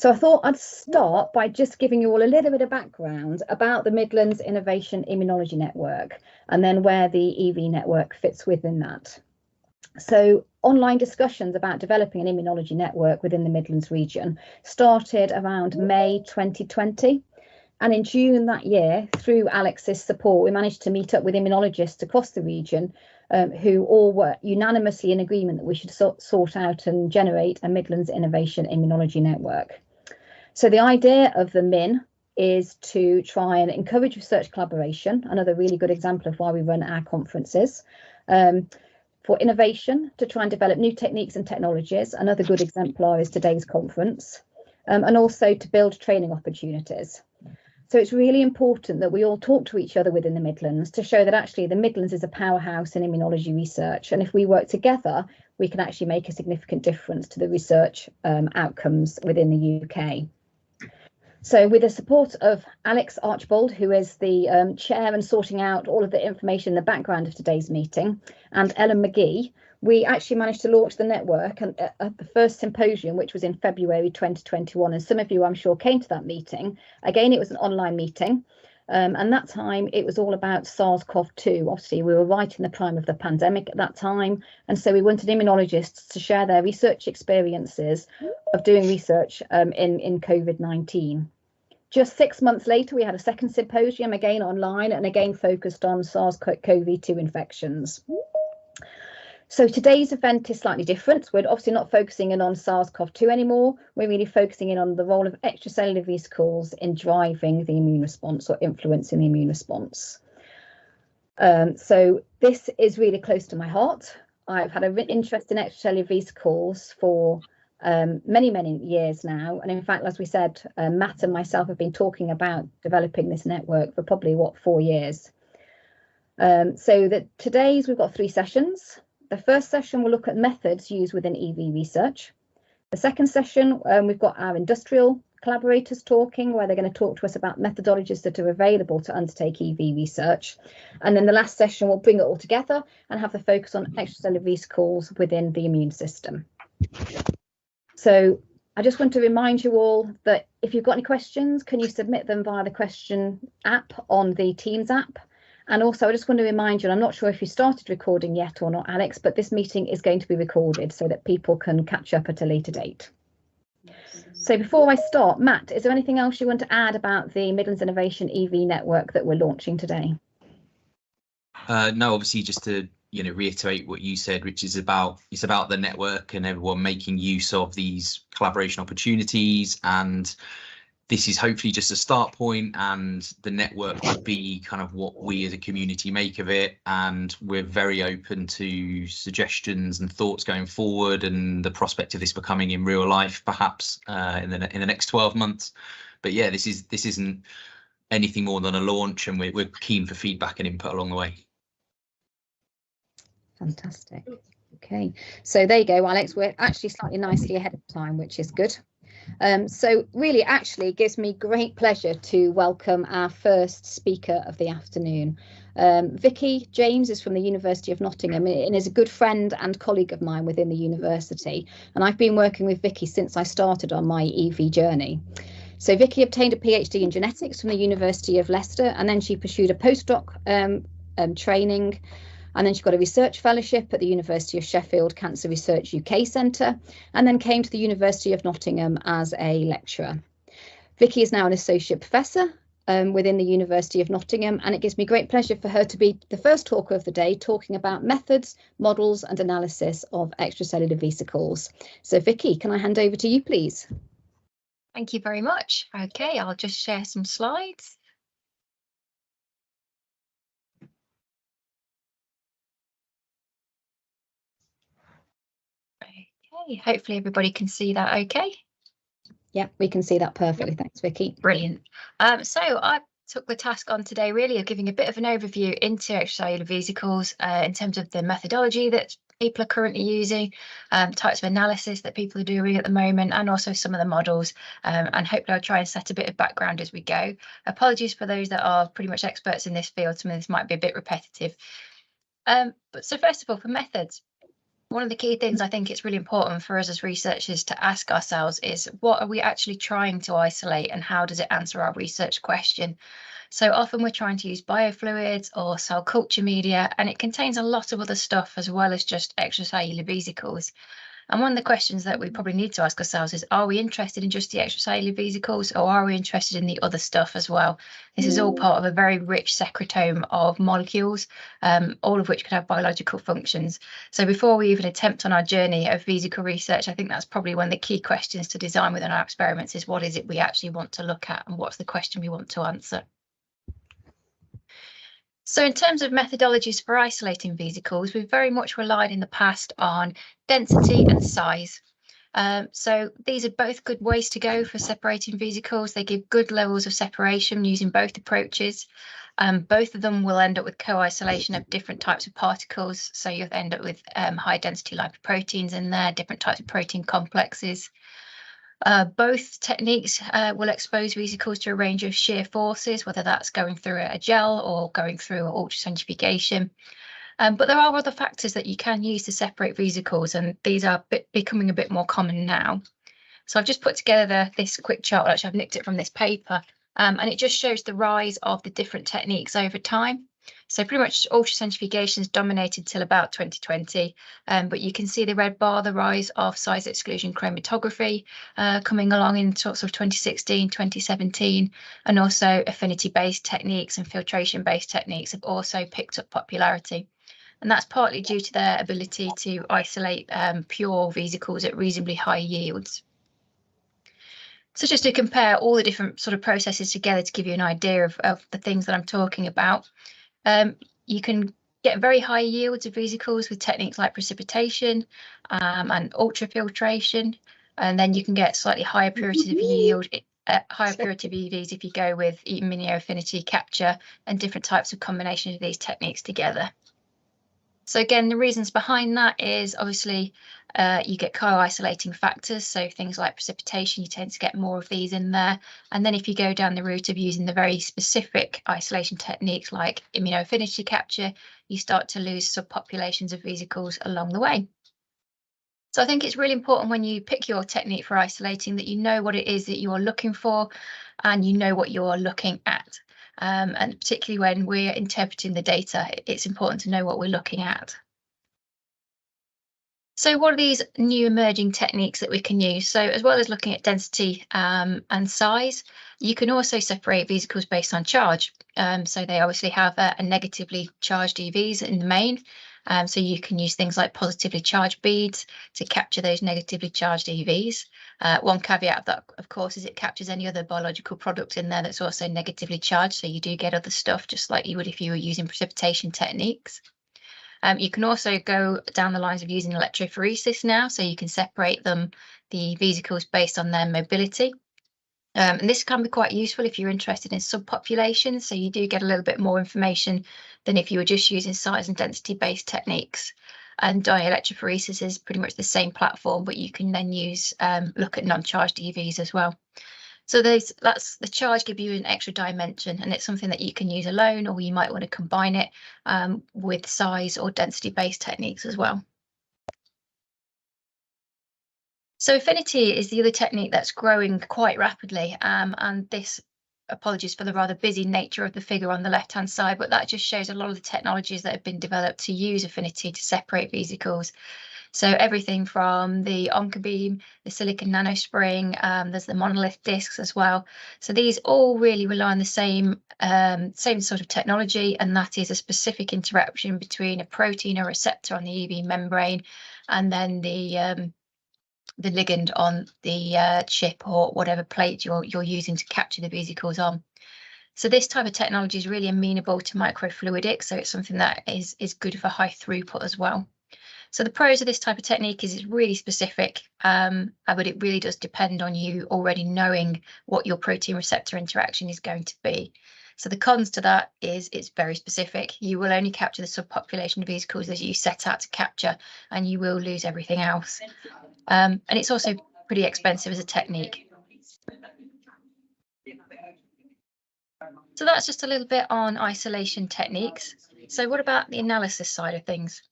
So I thought I'd start by just giving you all a little bit of background about the Midlands Innovation Immunology Network, and then where the EV network fits within that. So online discussions about developing an immunology network within the Midlands region started around May 2020. And in June that year, through Alex's support, we managed to meet up with immunologists across the region who all were unanimously in agreement that we should sort out and generate a Midlands Innovation Immunology Network. So the idea of the MIN is to try and encourage research collaboration, another really good example of why we run our conferences, for innovation, to try and develop new techniques and technologies, another good exemplar is today's conference, and also to build training opportunities. So it's really important that we all talk to each other within the Midlands to show that actually the Midlands is a powerhouse in immunology research. And if we work together, we can actually make a significant difference to the research outcomes within the UK. So with the support of Alex Archbold, who is the chair and sorting out all of the information in the background of today's meeting, and Ellen McGee, we actually managed to launch the network at the first symposium, which was in February 2021. And some of you, I'm sure, came to that meeting. Again, it was an online meeting. And that time it was all about SARS-CoV-2. Obviously, we were right in the prime of the pandemic at that time. And so we wanted immunologists to share their research experiences of doing research in COVID-19. Just 6 months later, we had a second symposium, again online, and again focused on SARS-CoV-2 infections. So today's event is slightly different. We're obviously not focusing in on SARS-CoV-2 anymore. We're really focusing in on the role of extracellular vesicles in driving the immune response or influencing the immune response. So this is really close to my heart. I've had an interest in extracellular vesicles for many years now. And in fact, as we said, Matt and myself have been talking about developing this network for probably, 4 years. So that today's we've got 3 sessions. The first session will look at methods used within EV research. The second session, we've got our industrial collaborators talking, where they're going to talk to us about methodologies that are available to undertake EV research. And then the last session will bring it all together and have the focus on extracellular vesicles within the immune system. So I just want to remind you all that if you've got any questions, can you submit them via the question app on the Teams app? And also, I just want to remind you, and I'm not sure if you started recording yet or not, Alex, but this meeting is going to be recorded so that people can catch up at a later date. So before I start, Matt, is there anything else you want to add about the Midlands Innovation EV network that we're launching today? No, obviously, just to reiterate what you said, which is it's about the network and everyone making use of these collaboration opportunities, and this is hopefully just a start point, and the network will be kind of what we as a community make of it, and we're very open to suggestions and thoughts going forward, and the prospect of this becoming in real life perhaps in the next 12 months. But yeah, this isn't anything more than a launch, and we're keen for feedback and input along the way. Fantastic. Okay, so there you go, Alex. We're actually slightly nicely ahead of time, which is good. So really, actually, it gives me great pleasure to welcome our first speaker of the afternoon. Vicky James is from the University of Nottingham and is a good friend and colleague of mine within the university. And I've been working with Vicky since I started on my EV journey. So Vicky obtained a PhD in genetics from the University of Leicester, and then she pursued a postdoc training. And then she got a research fellowship at the University of Sheffield Cancer Research UK Centre, and then came to the University of Nottingham as a lecturer. Vicky is now an associate professor within the University of Nottingham, and it gives me great pleasure for her to be the first talker of the day, talking about methods, models and analysis of extracellular vesicles. So Vicky, can I hand over to you, please? Thank you very much. Okay, I'll just share some slides. Okay, hopefully everybody can see that okay. Yeah, we can see that perfectly. Thanks, Vicky. Brilliant. So I took the task on today really of giving a bit of an overview into extracellular vesicles in terms of the methodology that people are currently using, types of analysis that people are doing at the moment, and also some of the models. And hopefully I'll try and set a bit of background as we go. Apologies for those that are pretty much experts in this field. Some of this might be a bit repetitive. But so first of all, for methods. One of the key things I think it's really important for us as researchers to ask ourselves is, what are we actually trying to isolate and how does it answer our research question? So often we're trying to use biofluids or cell culture media, and it contains a lot of other stuff as well as just extracellular vesicles. And one of the questions that we probably need to ask ourselves is, are we interested in just the extracellular vesicles, or are we interested in the other stuff as well? This is all part of a very rich secretome of molecules, all of which could have biological functions. So before we even attempt on our journey of vesicle research, I think that's probably one of the key questions to design within our experiments is, what is it we actually want to look at and what's the question we want to answer? So in terms of methodologies for isolating vesicles, we've very much relied in the past on density and size. So these are both good ways to go for separating vesicles. They give good levels of separation using both approaches. Both of them will end up with co-isolation of different types of particles. So you'll end up with high density lipoproteins in there, different types of protein complexes. Both techniques will expose vesicles to a range of shear forces, whether that's going through a gel or going through ultracentrifugation. But there are other factors that you can use to separate vesicles, and these are becoming a bit more common now. So I've just put together this quick chart. Actually, I've nicked it from this paper, and it just shows the rise of the different techniques over time. So pretty much ultracentrifugation has dominated till about 2020, but you can see the red bar, the rise of size exclusion chromatography coming along in sorts of 2016, 2017, and also affinity-based techniques and filtration-based techniques have also picked up popularity. And that's partly due to their ability to isolate pure vesicles at reasonably high yields. So just to compare all the different sort of processes together to give you an idea of the things that I'm talking about, you can get very high yields of vesicles with techniques like precipitation and ultrafiltration, and then you can get slightly higher purities of yield, higher purity of EVs if you go with immunoaffinity capture and different types of combinations of these techniques together. So again, the reasons behind that is obviously you get co-isolating factors. So things like precipitation, you tend to get more of these in there. And then if you go down the route of using the very specific isolation techniques like immunoaffinity capture, you start to lose subpopulations of vesicles along the way. So I think it's really important when you pick your technique for isolating that you know what it is that you are looking for and you know what you are looking at. And particularly when we're interpreting the data, it's important to know what we're looking at. So what are these new emerging techniques that we can use? So as well as looking at density and size, you can also separate vesicles based on charge. So they obviously have a negatively charged EVs in the main. So you can use things like positively charged beads to capture those negatively charged EVs. One caveat of that, of course, is it captures any other biological product in there that's also negatively charged. So you do get other stuff just like you would if you were using precipitation techniques. You can also go down the lines of using electrophoresis now, so you can separate the vesicles based on their mobility. And this can be quite useful if you're interested in subpopulations, so you do get a little bit more information than if you were just using size and density based techniques. And dielectrophoresis is pretty much the same platform, but you can then use look at non-charged EVs as well. So that's the charge give you an extra dimension, and it's something that you can use alone, or you might want to combine it with size or density based techniques as well. So affinity is the other technique that's growing quite rapidly, and this, apologies for the rather busy nature of the figure on the left hand side, but that just shows a lot of the technologies that have been developed to use affinity to separate vesicles. So everything from the Oncobeam, the silicon nanospring, there's the monolith discs as well. So these all really rely on the same sort of technology, and that is a specific interaction between a protein or receptor on the EV membrane and then the ligand on the chip or whatever plate you're using to capture the vesicles on. So this type of technology is really amenable to microfluidics, so it's something that is good for high throughput as well. So the pros of this type of technique is it's really specific, but it really does depend on you already knowing what your protein receptor interaction is going to be. So the cons to that is it's very specific. You will only capture the subpopulation of vesicles that you set out to capture, and you will lose everything else. And it's also pretty expensive as a technique. So that's just a little bit on isolation techniques. So what about the analysis side of things?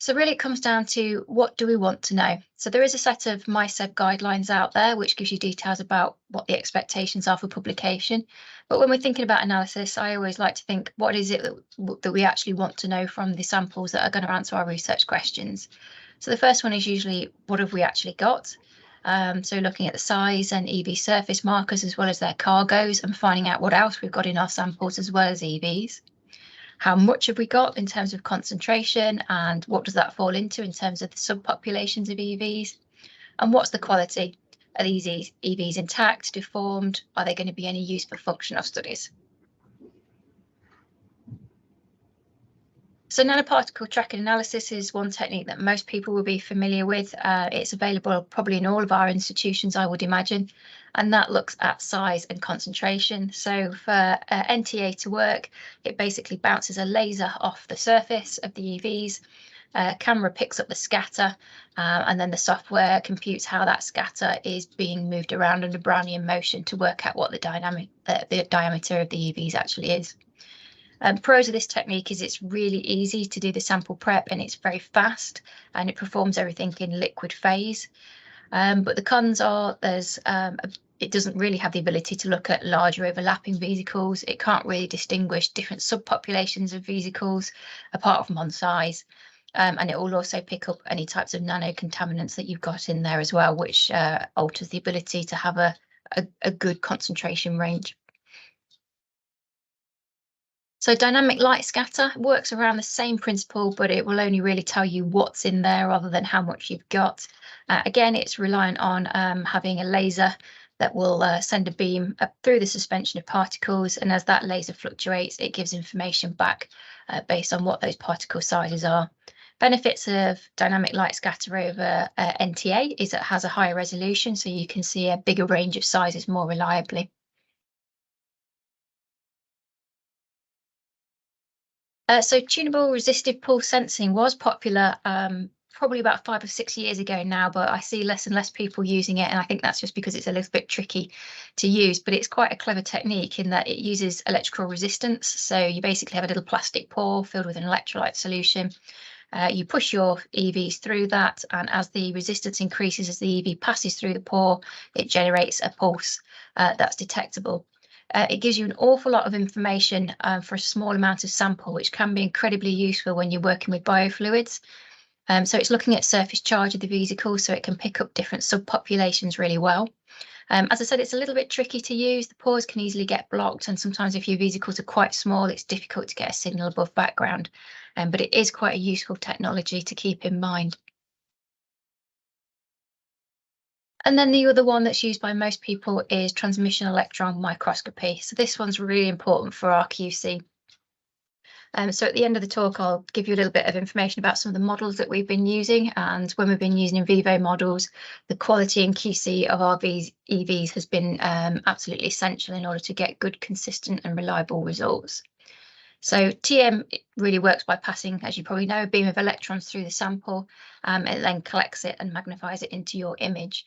So really it comes down to what do we want to know? So there is a set of MySeb guidelines out there which gives you details about what the expectations are for publication. But when we're thinking about analysis, I always like to think, what is it that we actually want to know from the samples that are going to answer our research questions? So the first one is usually, what have we actually got? So looking at the size and EV surface markers as well as their cargoes and finding out what else we've got in our samples as well as EVs. How much have we got in terms of concentration, and what does that fall into in terms of the subpopulations of EVs? And what's the quality? Are these EVs intact, deformed? Are they going to be any use for functional studies? So nanoparticle tracking analysis is one technique that most people will be familiar with. It's available probably in all of our institutions, I would imagine, and that looks at size and concentration. So for NTA to work, it basically bounces a laser off the surface of the EVs. Camera picks up the scatter, and then the software computes how that scatter is being moved around under Brownian motion to work out what the diameter of the EVs actually is. Pros of this technique is it's really easy to do the sample prep, and it's very fast, and it performs everything in liquid phase. But the cons are it doesn't really have the ability to look at larger overlapping vesicles. It can't really distinguish different subpopulations of vesicles apart from on size. And it will also pick up any types of nanocontaminants that you've got in there as well, which alters the ability to have a good concentration range. So dynamic light scatter works around the same principle, but it will only really tell you what's in there rather than how much you've got. Again, it's reliant on having a laser that will send a beam up through the suspension of particles, and as that laser fluctuates, it gives information back based on what those particle sizes are. Benefits of dynamic light scatter over NTA is it has a higher resolution, so you can see a bigger range of sizes more reliably. So tunable resistive pulse sensing was popular probably about 5 or 6 years ago now, but I see less and less people using it, and I think that's just because it's a little bit tricky to use, but it's quite a clever technique in that it uses electrical resistance. So you basically have a little plastic pore filled with an electrolyte solution. You push your EVs through that, and as the resistance increases as the EV passes through the pore, it generates a pulse that's detectable. It gives you an awful lot of information for a small amount of sample, which can be incredibly useful when you're working with biofluids. So it's looking at surface charge of the vesicle, so it can pick up different subpopulations really well. As I said, it's a little bit tricky to use. The pores can easily get blocked, and sometimes if your vesicles are quite small, it's difficult to get a signal above background. But it is quite a useful technology to keep in mind. And then the other one that's used by most people is transmission electron microscopy. So this one's really important for our QC. So at the end of the talk, I'll give you a little bit of information about some of the models that we've been using. And when we've been using in vivo models, the quality and QC of our EVs has been absolutely essential in order to get good, consistent and reliable results. So TM really works by passing, as you probably know, a beam of electrons through the sample. It then collects it and magnifies it into your image.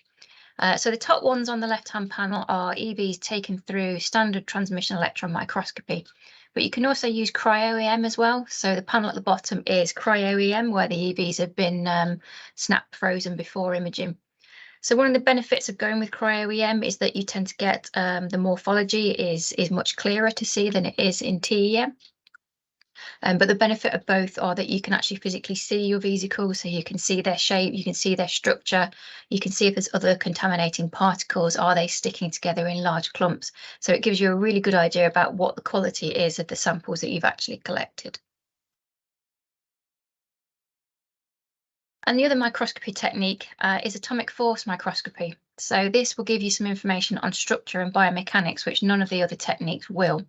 So the top ones on the left-hand panel are EVs taken through standard transmission electron microscopy, but you can also use cryo-EM as well. So the panel at the bottom is cryo-EM, where the EVs have been snap frozen before imaging. So one of the benefits of going with cryo-EM is that you tend to get the morphology is much clearer to see than it is in TEM. But the benefit of both are that you can actually physically see your vesicles, so you can see their shape, you can see their structure, you can see if there's other contaminating particles, are they sticking together in large clumps? So it gives you a really good idea about what the quality is of the samples that you've actually collected. And the other microscopy technique is atomic force microscopy. So this will give you some information on structure and biomechanics, which none of the other techniques will.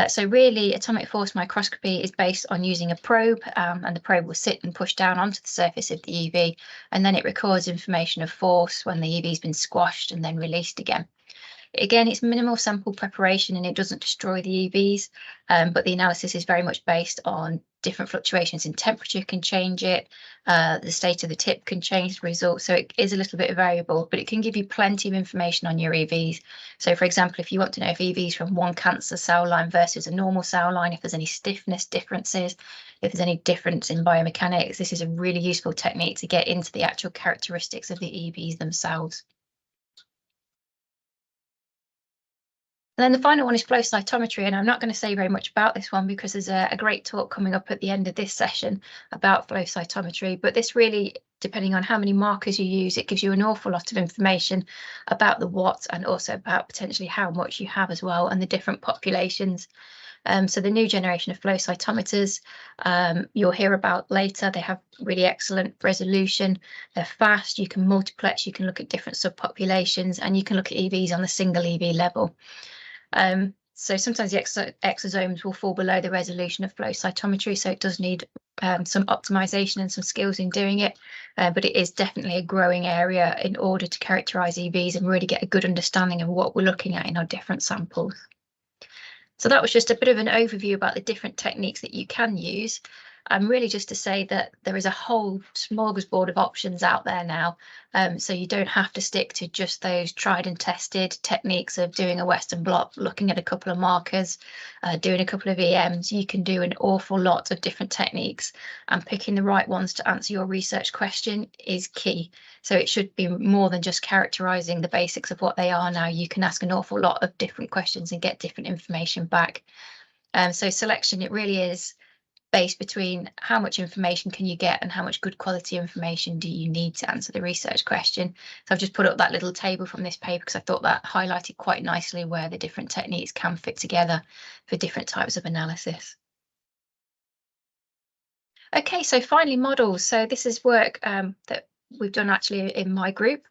So really, atomic force microscopy is based on using a probe, and the probe will sit and push down onto the surface of the EV, and then it records information of force when the EV has been squashed and then released again. Again, it's minimal sample preparation and it doesn't destroy the EVs, but the analysis is very much based on different fluctuations in temperature can change it, the state of the tip can change the result. So it is a little bit variable, but it can give you plenty of information on your EVs. So for example, if you want to know if EVs from one cancer cell line versus a normal cell line, if there's any stiffness differences, if there's any difference in biomechanics, this is a really useful technique to get into the actual characteristics of the EVs themselves. And then the final one is flow cytometry, and I'm not going to say very much about this one because there's a great talk coming up at the end of this session about flow cytometry. But this really, depending on how many markers you use, it gives you an awful lot of information about the what and also about potentially how much you have as well and the different populations. So the new generation of flow cytometers you'll hear about later. They have really excellent resolution. They're fast. You can multiplex. You can look at different subpopulations, and you can look at EVs on the single EV level. So sometimes the exosomes will fall below the resolution of flow cytometry, so it does need some optimization and some skills in doing it, but it is definitely a growing area in order to characterize EVs and really get a good understanding of what we're looking at in our different samples. So that was just a bit of an overview about the different techniques that you can use. Really just to say that there is a whole smorgasbord of options out there now. So you don't have to stick to just those tried and tested techniques of doing a Western blot, looking at a couple of markers, doing a couple of EMs. You can do an awful lot of different techniques, and picking the right ones to answer your research question is key. So it should be more than just characterizing the basics of what they are now. You can ask an awful lot of different questions and get different information back. So selection, it really is based between how much information can you get and how much good quality information do you need to answer the research question. So I've just put up that little table from this paper because I thought that highlighted quite nicely where the different techniques can fit together for different types of analysis. Okay, so finally models. So this is work that we've done actually in my group.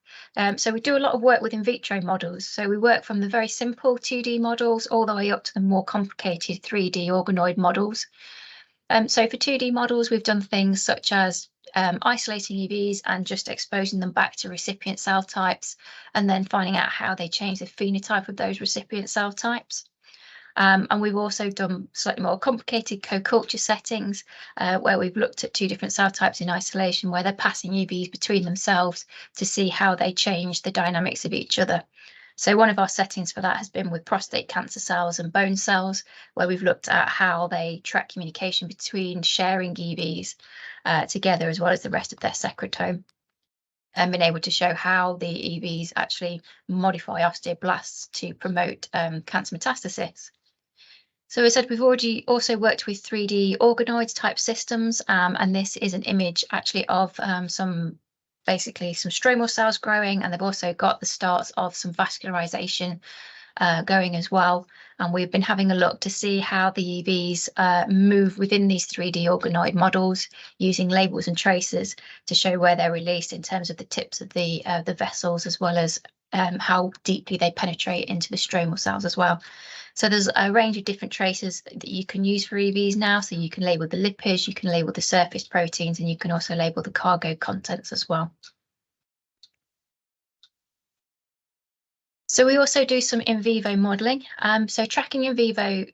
So we do a lot of work with in vitro models. So we work from the very simple 2D models all the way up to the more complicated 3D organoid models. So for 2D models, we've done things such as isolating EVs and just exposing them back to recipient cell types, and then finding out how they change the phenotype of those recipient cell types. And we've also done slightly more complicated co-culture settings where we've looked at two different cell types in isolation, where they're passing EVs between themselves to see how they change the dynamics of each other. So one of our settings for that has been with prostate cancer cells and bone cells, where we've looked at how they track communication between sharing EVs together, as well as the rest of their secretome, and been able to show how the EVs actually modify osteoblasts to promote cancer metastasis. So as I said, we've already also worked with 3D organoids type systems, and this is an image actually of some stromal cells growing, and they've also got the starts of some vascularization going as well. And we've been having a look to see how the EVs move within these 3D organoid models using labels and tracers to show where they're released in terms of the tips of the vessels, as well as how deeply they penetrate into the stromal cells as well. So there's a range of different tracers that you can use for EVs now. So you can label the lipids, you can label the surface proteins, and you can also label the cargo contents as well. So we also do some in vivo modelling. So tracking in vivo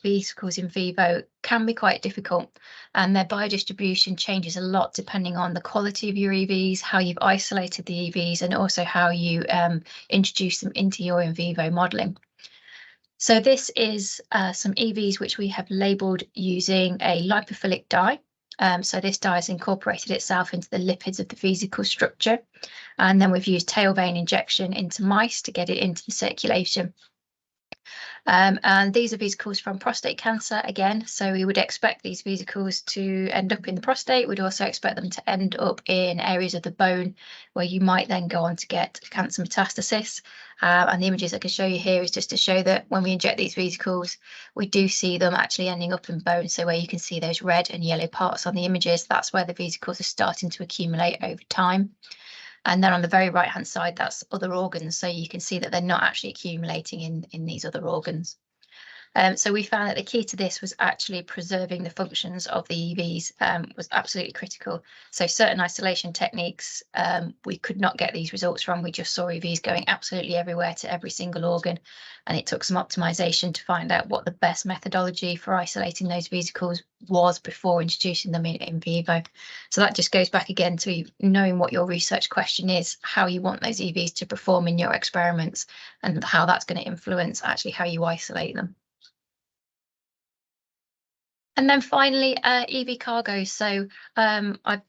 vesicles in vivo can be quite difficult, and their biodistribution changes a lot depending on the quality of your EVs, how you've isolated the EVs, and also how you introduce them into your in vivo modelling. So this is some EVs which we have labelled using a lipophilic dye. So this dye has incorporated itself into the lipids of the vesicle structure, and then we've used tail vein injection into mice to get it into the circulation. And these are vesicles from prostate cancer again, so we would expect these vesicles to end up in the prostate. We'd also expect them to end up in areas of the bone where you might then go on to get cancer metastasis. And the images I can show you here is just to show that when we inject these vesicles, we do see them actually ending up in bone. So where you can see those red and yellow parts on the images, that's where the vesicles are starting to accumulate over time. And then on the very right hand side, that's other organs. So you can see that they're not actually accumulating in these other organs. So we found that the key to this was actually preserving the functions of the EVs was absolutely critical. So certain isolation techniques, we could not get these results from. We just saw EVs going absolutely everywhere to every single organ. And it took some optimization to find out what the best methodology for isolating those vesicles was before introducing them in vivo. So that just goes back again to knowing what your research question is, how you want those EVs to perform in your experiments, and how that's going to influence actually how you isolate them. And then finally, EV cargos. So I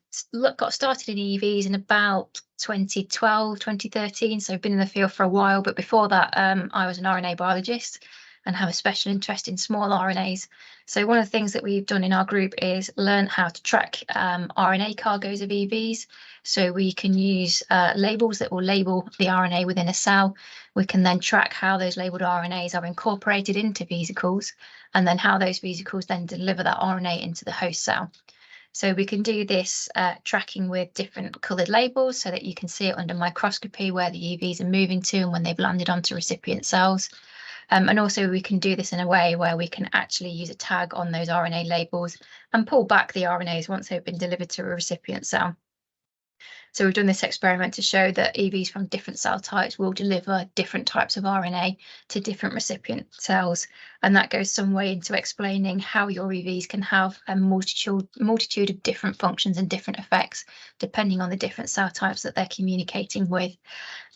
got started in EVs in about 2012, 2013. So I've been in the field for a while. But before that, I was an RNA biologist and have a special interest in small RNAs. So one of the things that we've done in our group is learn how to track RNA cargos of EVs. So we can use labels that will label the RNA within a cell. We can then track how those labeled RNAs are incorporated into vesicles, and then how those vesicles then deliver that RNA into the host cell. So we can do this tracking with different coloured labels so that you can see it under microscopy where the EVs are moving to and when they've landed onto recipient cells. And also we can do this in a way where we can actually use a tag on those RNA labels and pull back the RNAs once they've been delivered to a recipient cell. So we've done this experiment to show that EVs from different cell types will deliver different types of RNA to different recipient cells. And that goes some way into explaining how your EVs can have a multitude of different functions and different effects, depending on the different cell types that they're communicating with.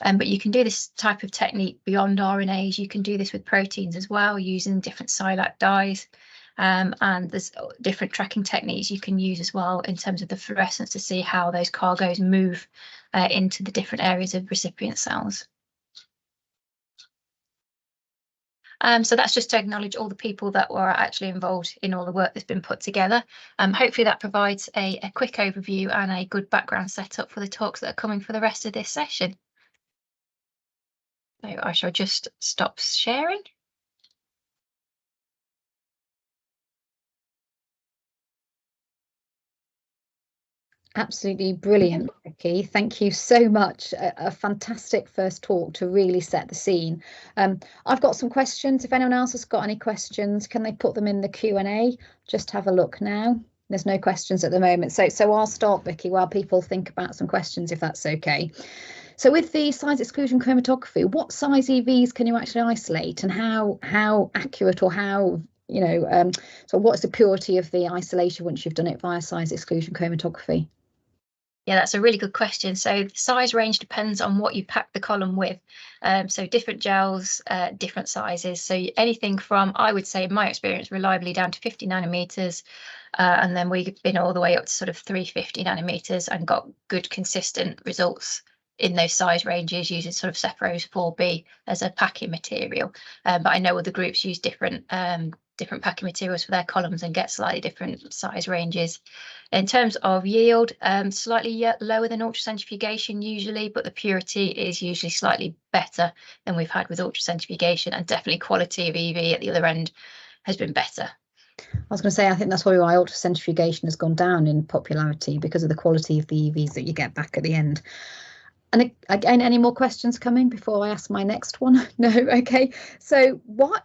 But you can do this type of technique beyond RNAs. You can do this with proteins as well, using different SILAC dyes. And there's different tracking techniques you can use as well in terms of the fluorescence to see how those cargos move into the different areas of recipient cells. So that's just to acknowledge all the people that were actually involved in all the work that's been put together. Hopefully that provides a quick overview and a good background setup for the talks that are coming for the rest of this session. So I shall just stop sharing. Absolutely brilliant, Vicky. Thank you so much. A fantastic first talk to really set the scene. I've got some questions. If anyone else has got any questions, can they put them in the Q&A? Just have a look now. There's no questions at the moment. So I'll start, Vicky, while people think about some questions, if that's okay. So with the size exclusion chromatography, what size EVs can you actually isolate, and how accurate, or how, so what's the purity of the isolation once you've done it via size exclusion chromatography? Yeah, that's a really good question. So the size range depends on what you pack the column with. So different gels, different sizes. So anything from, I would say, in my experience, reliably down to 50 nanometers. And then we've been all the way up to sort of 350 nanometers and got good consistent results in those size ranges using sort of Cephros 4B as a packing material. But I know other groups use different packing materials for their columns and get slightly different size ranges. In terms of yield, slightly lower than ultracentrifugation usually, but the purity is usually slightly better than we've had with ultracentrifugation, and definitely quality of EV at the other end has been better. I was going to say, I think that's why ultracentrifugation has gone down in popularity, because of the quality of the EVs that you get back at the end. And again, any more questions coming before I ask my next one? No? Okay. So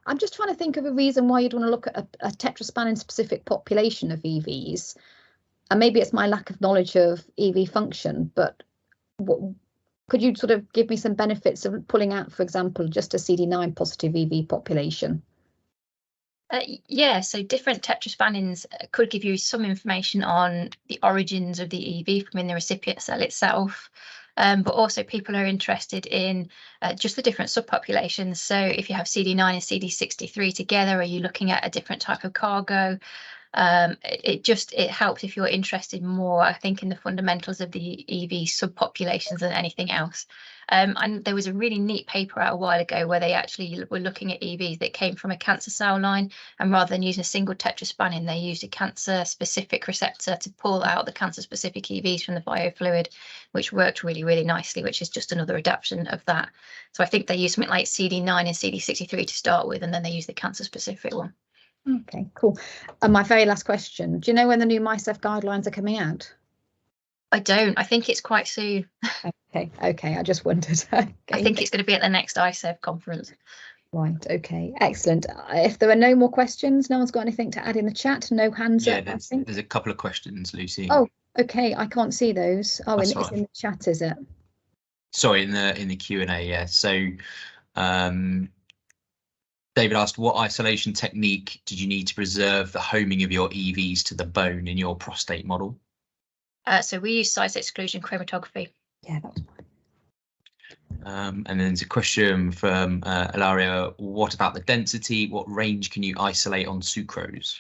I'm just trying to think of a reason why you'd want to look at a tetraspanin specific population of EVs. And maybe it's my lack of knowledge of EV function, but could you sort of give me some benefits of pulling out, for example, just a CD9 positive EV population? Yeah, so different tetraspanins could give you some information on the origins of the EV from in the recipient cell itself. But also people are interested in just the different subpopulations. So if you have CD9 and CD63 together, are you looking at a different type of cargo? It helps if you're interested more, I think, in the fundamentals of the EV subpopulations than anything else. And there was a really neat paper out a while ago where they actually were looking at EVs that came from a cancer cell line, and rather than using a single tetraspanin, they used a cancer-specific receptor to pull out the cancer-specific EVs from the biofluid, which worked really, really nicely, which is just another adaptation of that. So I think they used something like CD9 and CD63 to start with, and then they used the cancer-specific one. Okay, cool. And my very last question, do you know when the new MySEF guidelines are coming out? I don't. I think it's quite soon. Okay, I just wondered. Okay. I think it's going to be at the next ISEF conference. Right, okay, excellent. If there are no more questions, no one's got anything to add in the chat, no hands Yeah, up, I think. there's a couple of questions, Lucy. Oh, okay, I can't see those. Oh, That's it's right. in the chat, is it? Sorry, in the Q&A, yeah. So David asked, what isolation technique did you need to preserve the homing of your EVs to the bone in your prostate model? So we use size exclusion chromatography. Yeah, that was fine. And then there's a question from Ilaria. What about the density? What range can you isolate on sucrose?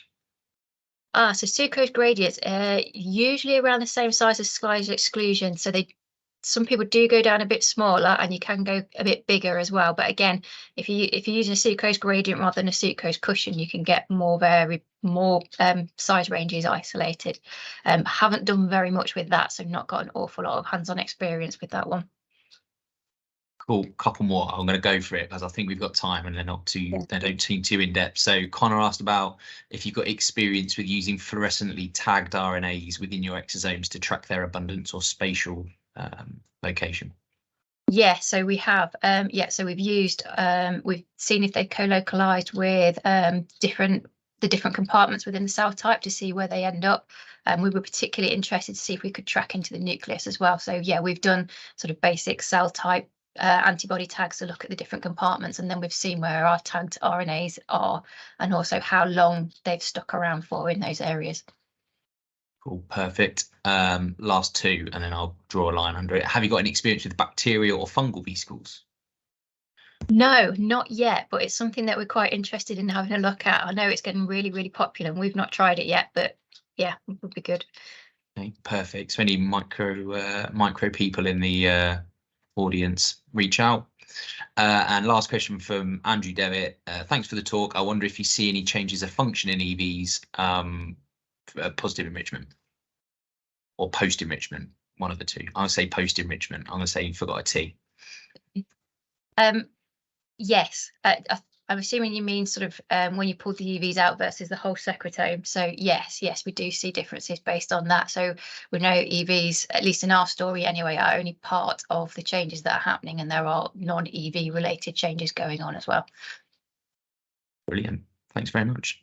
So sucrose gradients are usually around the same size as size exclusion. So some people do go down a bit smaller, and you can go a bit bigger as well. But again, if you're using a sucrose gradient rather than a sucrose cushion, you can get more size ranges isolated. Haven't done very much with that, so not got an awful lot of hands-on experience with that one. Cool, couple more. I'm going to go for it because I think we've got time and they don't seem too in depth. So Connor asked about if you've got experience with using fluorescently tagged RNAs within your exosomes to track their abundance or spatial location. Yeah, so we have. So we've seen if they co-localized with the different compartments within the cell type to see where they end up. We were particularly interested to see if we could track into the nucleus as well. So yeah, we've done sort of basic cell type antibody tags to look at the different compartments, and then we've seen where our tagged RNAs are and also how long they've stuck around for in those areas. Cool, perfect. Last two, and then I'll draw a line under it. Have you got any experience with bacterial or fungal vesicles? No, not yet, but it's something that we're quite interested in having a look at. I know it's getting really, really popular, and we've not tried it yet, but yeah, it would be good. Okay, perfect. So any micro people in the audience, reach out. And last question from Andrew Devitt. Thanks for the talk. I wonder if you see any changes of function in EVs, positive enrichment or post enrichment, one of the two. I'll say post enrichment. I'm going to say you forgot a T. Yes, I'm assuming you mean sort of when you pull the EVs out versus the whole secretome. So yes, we do see differences based on that. So we know EVs, at least in our story anyway, are only part of the changes that are happening, and there are non-EV related changes going on as well. Brilliant. Thanks very much.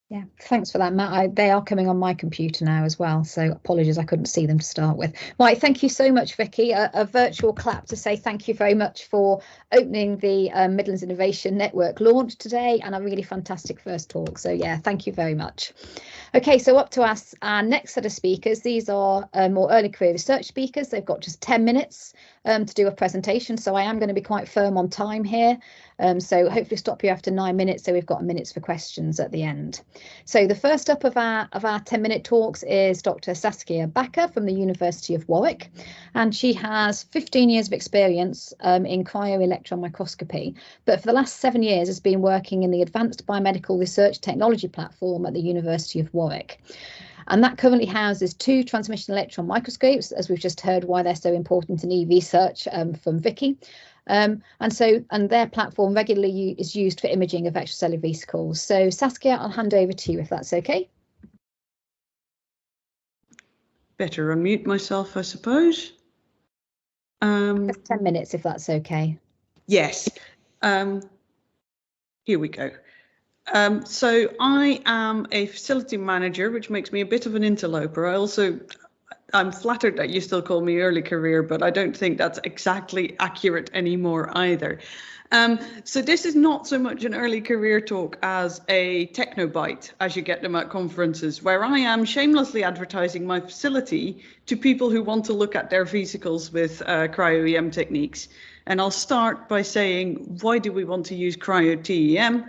Yeah, thanks for that, Matt. They are coming on my computer now as well, so apologies I couldn't see them to start with. Right, thank you so much, Vicky. A virtual clap to say thank you very much for opening the Midlands Innovation Network launch today, and a really fantastic first talk. So yeah, thank you very much. Okay, so up to us, our next set of speakers. These are more early career research speakers. They've got just 10 minutes to do a presentation, so I am going to be quite firm on time here. So hopefully stop you after 9 minutes, so we've got minutes for questions at the end. So the first up of our 10-minute talks is Dr. Saskia Bakker from the University of Warwick, and she has 15 years of experience in cryo-electron microscopy, but for the last 7 years has been working in the Advanced Biomedical Research Technology platform at the University of Warwick. And that currently houses 2 transmission electron microscopes, as we've just heard why they're so important in EV search from Vicky. And their platform regularly is used for imaging of extracellular vesicles. So Saskia, I'll hand over to you if that's okay. Better unmute myself, I suppose. Just 10 minutes if that's okay. Yes. Here we go. So I am a facility manager, which makes me a bit of an interloper. I'm flattered that you still call me early career, but I don't think that's exactly accurate anymore either. So this is not so much an early career talk as a technobite, as you get them at conferences, where I am shamelessly advertising my facility to people who want to look at their vesicles with cryo-EM techniques. And I'll start by saying, why do we want to use cryo-TEM?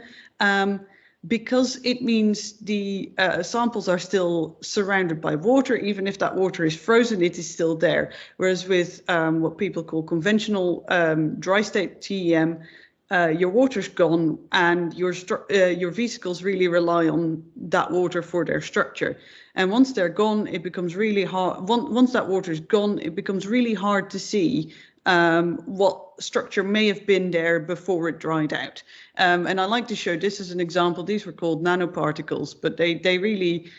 Because it means the samples are still surrounded by water. Even if that water is frozen, it is still there. Whereas with what people call conventional dry state TEM, your water's gone and your vesicles really rely on that water for their structure. And once they're gone, it becomes really hard. Once that water is gone, it becomes really hard to see what structure may have been there before it dried out. And I like to show this as an example. These were called nanoparticles, but they really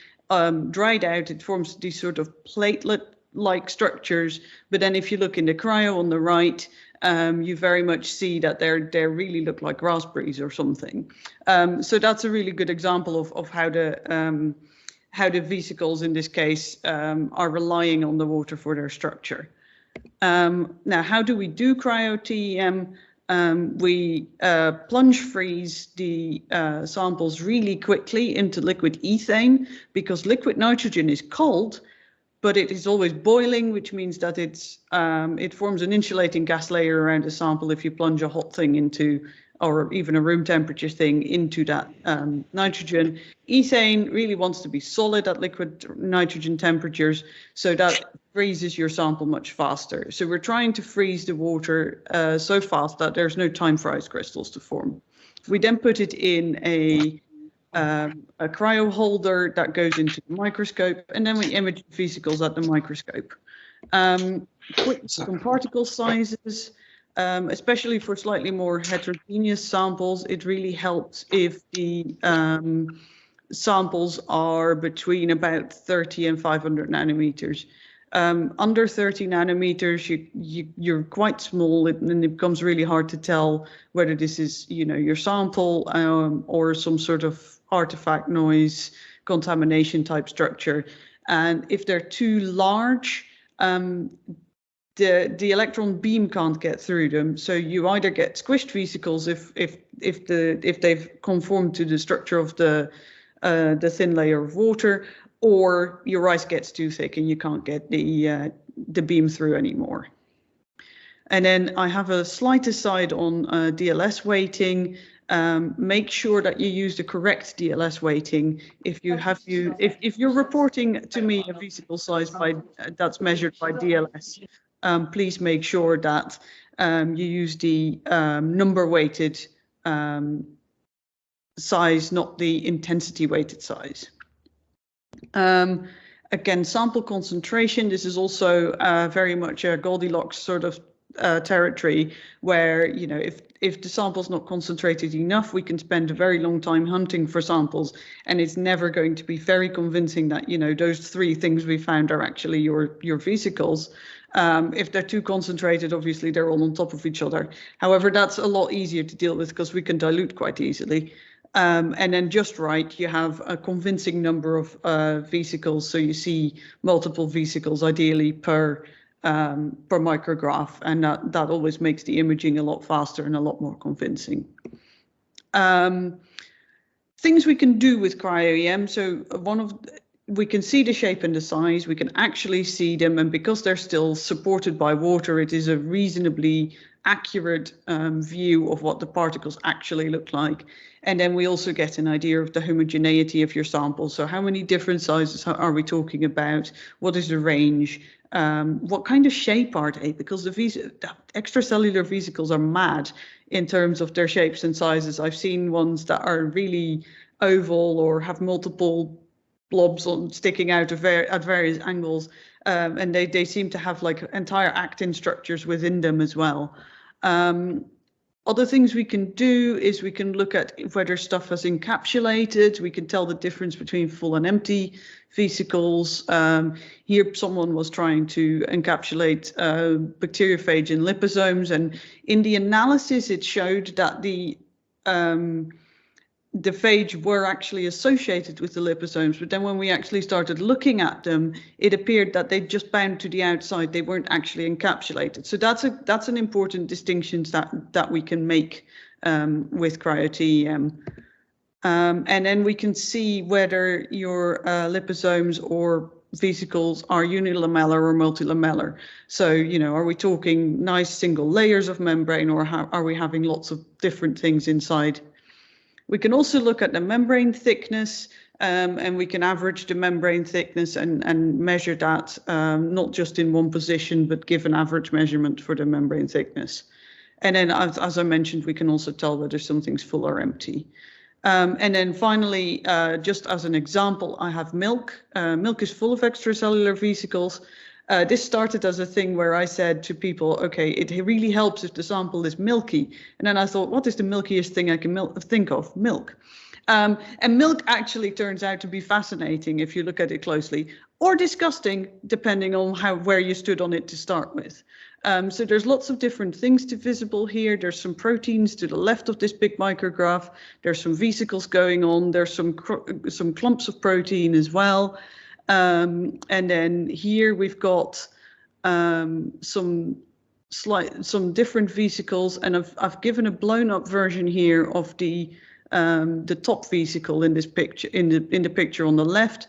dried out. It forms these sort of platelet-like structures. But then if you look in the cryo on the right, you very much see that they really look like raspberries or something. So that's a really good example of how the vesicles in this case are relying on the water for their structure. Now, how do we do cryo-TEM? We plunge freeze the samples really quickly into liquid ethane, because liquid nitrogen is cold, but it is always boiling, which means that it forms an insulating gas layer around the sample if you plunge a hot thing into, or even a room temperature thing, into that nitrogen. Ethane really wants to be solid at liquid nitrogen temperatures, so that freezes your sample much faster. So we're trying to freeze the water so fast that there's no time for ice crystals to form. We then put it in a cryo holder that goes into the microscope, and then we image vesicles at the microscope. Quick on particle sizes, especially for slightly more heterogeneous samples, it really helps if the samples are between about 30 and 500 nanometers. Under 30 nanometers, you're quite small, and it becomes really hard to tell whether this is, your sample or some sort of artifact, noise, contamination type structure. And if they're too large, the electron beam can't get through them. So you either get squished vesicles if they've conformed to the structure of the thin layer of water, or your ice gets too thick and you can't get the beam through anymore. And then I have a slight aside on DLS weighting. Make sure that you use the correct DLS weighting. If you're reporting to me a vesicle size that's measured by DLS, please make sure that you use the number weighted size, not the intensity weighted size. Again, sample concentration. This is also very much a Goldilocks sort of territory, where if the sample's not concentrated enough, we can spend a very long time hunting for samples, and it's never going to be very convincing that those three things we found are actually your vesicles. If they're too concentrated, obviously they're all on top of each other. However, that's a lot easier to deal with because we can dilute quite easily. And then just right, you have a convincing number of vesicles, so you see multiple vesicles ideally per micrograph, and that always makes the imaging a lot faster and a lot more convincing. Things we can do with cryo-EM. So we can see the shape and the size, we can actually see them, and because they're still supported by water, it is a reasonably accurate view of what the particles actually look like. And then we also get an idea of the homogeneity of your sample. So how many different sizes are we talking about? What is the range? What kind of shape are they? Because the extracellular vesicles are mad in terms of their shapes and sizes. I've seen ones that are really oval or have multiple blobs sticking out at various angles, and they seem to have like entire actin structures within them as well. Other things we can do is we can look at whether stuff has encapsulated. We can tell the difference between full and empty vesicles. Here someone was trying to encapsulate bacteriophage in liposomes, and in the analysis it showed that the phage were actually associated with the liposomes, but then when we actually started looking at them, it appeared that they just bound to the outside. They weren't actually encapsulated. So that's an important distinction that we can make with cryo-TEM. And then we can see whether your liposomes or vesicles are unilamellar or multilamellar. So, are we talking nice single layers of membrane, or are we having lots of different things inside? We can also look at the membrane thickness, and we can average the membrane thickness and measure that, not just in one position, but give an average measurement for the membrane thickness. And then, as I mentioned, we can also tell whether something's full or empty. And then finally, just as an example, I have milk. Milk is full of extracellular vesicles. This started as a thing where I said to people, okay, it really helps if the sample is milky. And then I thought, what is the milkiest thing I can think of? Milk. And milk actually turns out to be fascinating if you look at it closely, or disgusting, depending on where you stood on it to start with. So there's lots of different things visible here. There's some proteins to the left of this big micrograph. There's some vesicles going on. There's some clumps of protein as well. And then here we've got some different vesicles, and I've given a blown up version here of the top vesicle in this picture, in the picture on the left.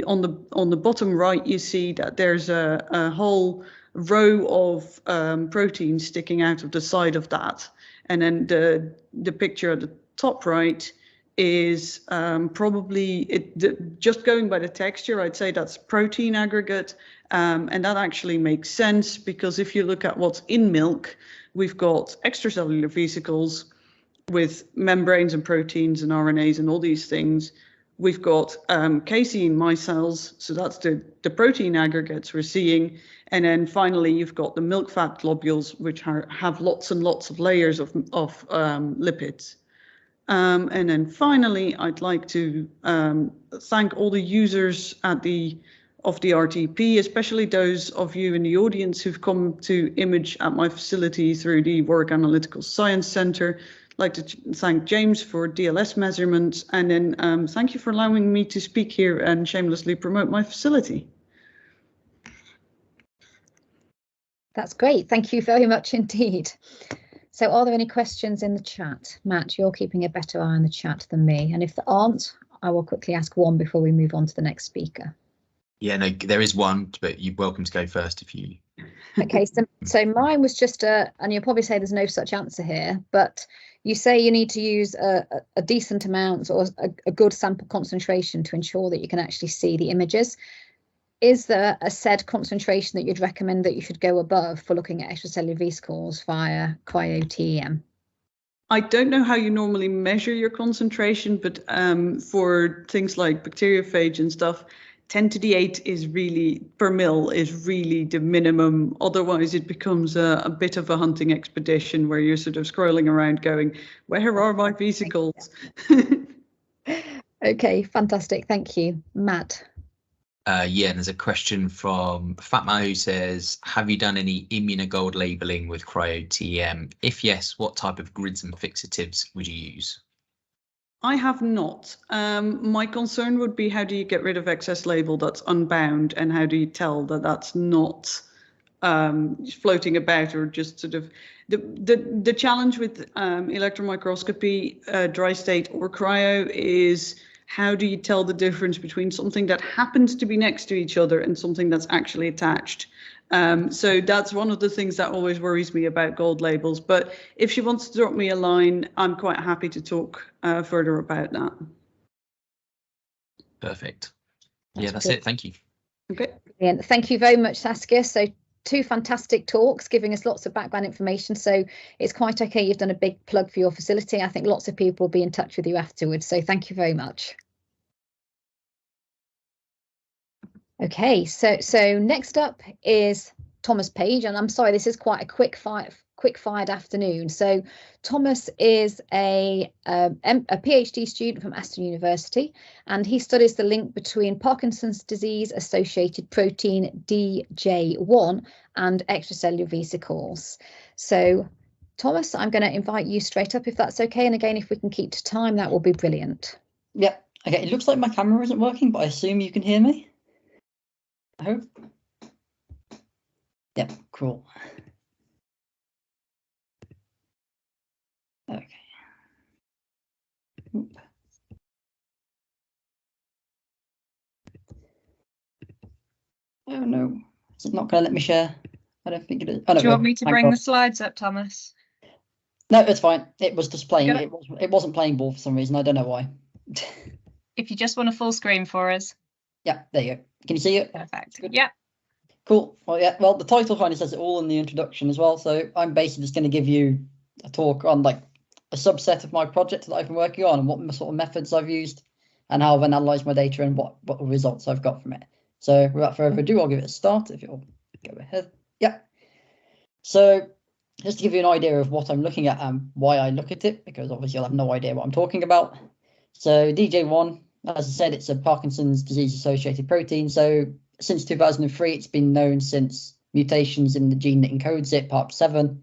On the bottom right, you see that there's a whole row of proteins sticking out of the side of that, and then the picture at the top right is probably just going by the texture, I'd say that's protein aggregate, and that actually makes sense because if you look at what's in milk, we've got extracellular vesicles with membranes and proteins and RNAs and all these things. We've got casein micelles, so that's the protein aggregates we're seeing. And then finally, you've got the milk fat globules, which have lots and lots of layers of lipids. And then finally, I'd like to thank all the users of the RTP, especially those of you in the audience who've come to image at my facility through the Warwick Analytical Science Centre. I'd like to thank James for DLS measurements, and then thank you for allowing me to speak here and shamelessly promote my facility. That's great. Thank you very much indeed. So are there any questions in the chat? Matt, you're keeping a better eye on the chat than me. And if there aren't, I will quickly ask one before we move on to the next speaker. Yeah, no, there is one, but you're welcome to go first if you. Okay, so mine was just and you'll probably say there's no such answer here, but you say you need to use a decent amount or a good sample concentration to ensure that you can actually see the images. Is there a said concentration that you'd recommend that you should go above for looking at extracellular vesicles via cryo-TEM? I don't know how you normally measure your concentration, but for things like bacteriophage and stuff, 10 to the 8 is really, per mil, is really the minimum. Otherwise, it becomes a bit of a hunting expedition where you're sort of scrolling around going, where are my vesicles? Okay, fantastic. Thank you. Matt. Yeah, there's a question from Fatma who says, have you done any immunogold labeling with cryo-TEM? If yes, what type of grids and fixatives would you use? I have not. My concern would be, how do you get rid of excess label that's unbound, and how do you tell that that's not floating about or just sort of the challenge with electron microscopy, dry state or cryo, is how do you tell the difference between something that happens to be next to each other and something that's actually attached? So that's one of the things that always worries me about gold labels. But if she wants to drop me a line, I'm quite happy to talk further about that. Perfect. That's it. Thank you. Okay. Brilliant. Thank you very much, Saskia. So 2 fantastic talks, giving us lots of background information. So it's quite okay. You've done a big plug for your facility. I think lots of people will be in touch with you afterwards. So thank you very much. Okay, so next up is Thomas Page, and I'm sorry, this is quite a quick-fired afternoon. So Thomas is a PhD student from Aston University, and he studies the link between Parkinson's disease-associated protein DJ1 and extracellular vesicles. So Thomas, I'm going to invite you straight up if that's okay, and again, if we can keep to time, that will be brilliant. Yep. Okay, it looks like my camera isn't working, but I assume you can hear me. I hope. Yep, cool. Okay. Oop. Oh no, it's not going to let me share. I don't think it is. Oh, no, do you want me to bring God. the slides up, Thomas? No, it's fine. It was just playing. It wasn't playing ball for some reason. I don't know why. If you just want a full screen for us. Yeah, there you go. Can you see it? Perfect. Good. Yeah. Cool. Well, yeah. Well, the title kind of says it all in the introduction as well. So I'm basically just going to give you a talk on like a subset of my project that I've been working on and what sort of methods I've used and how I've analysed my data and what results I've got from it. So without further ado, I'll give it a start if you'll go ahead. Yeah. So just to give you an idea of what I'm looking at and why I look at it, because obviously you'll have no idea what I'm talking about. So DJ1, as I said, it's a Parkinson's disease associated protein. So since 2003, it's been known since mutations in the gene that encodes it, PARP7,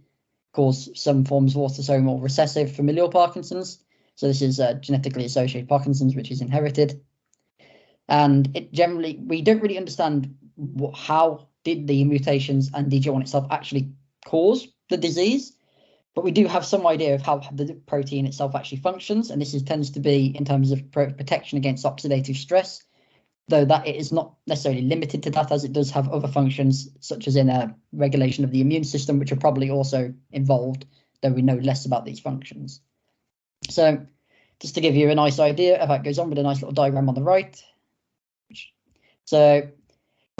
cause some forms of autosomal recessive familial Parkinson's. So this is genetically associated Parkinson's, which is inherited. And it generally, we don't really understand how did the mutations and DJ1 itself actually cause the disease, but we do have some idea of how the protein itself actually functions. And this tends to be in terms of protection against oxidative stress, though that it is not necessarily limited to that, as it does have other functions, such as in a regulation of the immune system, which are probably also involved, though we know less about these functions. So just to give you a nice idea of how it goes on with a nice little diagram on the right. So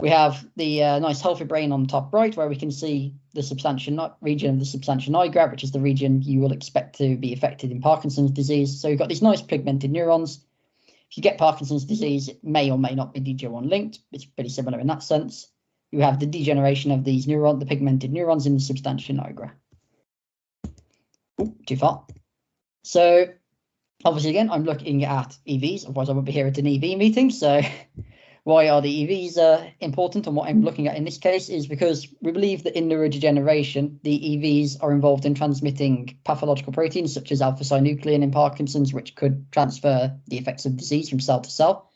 we have the nice healthy brain on the top right, where we can see the substantia region of the substantia nigra, which is the region you will expect to be affected in Parkinson's disease. So you've got these nice pigmented neurons. If you get Parkinson's disease, it may or may not be DJ1 linked. It's pretty similar in that sense. You have the degeneration of these neurons, the pigmented neurons in the substantia nigra. Ooh, too far. So obviously, again, I'm looking at EVs, otherwise I won't be here at an EV meeting. So why are the EVs important? And what I'm looking at in this case is because we believe that in neurodegeneration, the EVs are involved in transmitting pathological proteins such as alpha-synuclein in Parkinson's, which could transfer the effects of disease from cell to cell.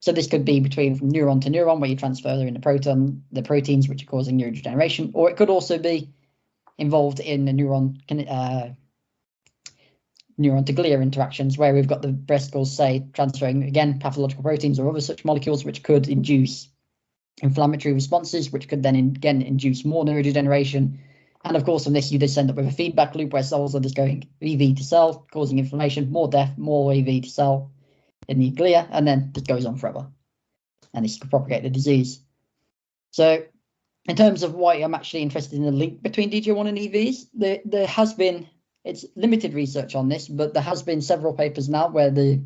So this could be from neuron to neuron, where you transfer in the proteins which are causing neurodegeneration, or it could also be involved in the neuron to glia interactions, where we've got the vesicles, say, transferring, again, pathological proteins or other such molecules, which could induce inflammatory responses, which could then, again, induce more neurodegeneration. And of course, from this, you just end up with a feedback loop where cells are just going EV to cell, causing inflammation, more death, more EV to cell in the glia, and then it goes on forever. And this could propagate the disease. So in terms of why I'm actually interested in the link between DJ1 and EVs, there has been, it's limited research on this, but there has been several papers now where they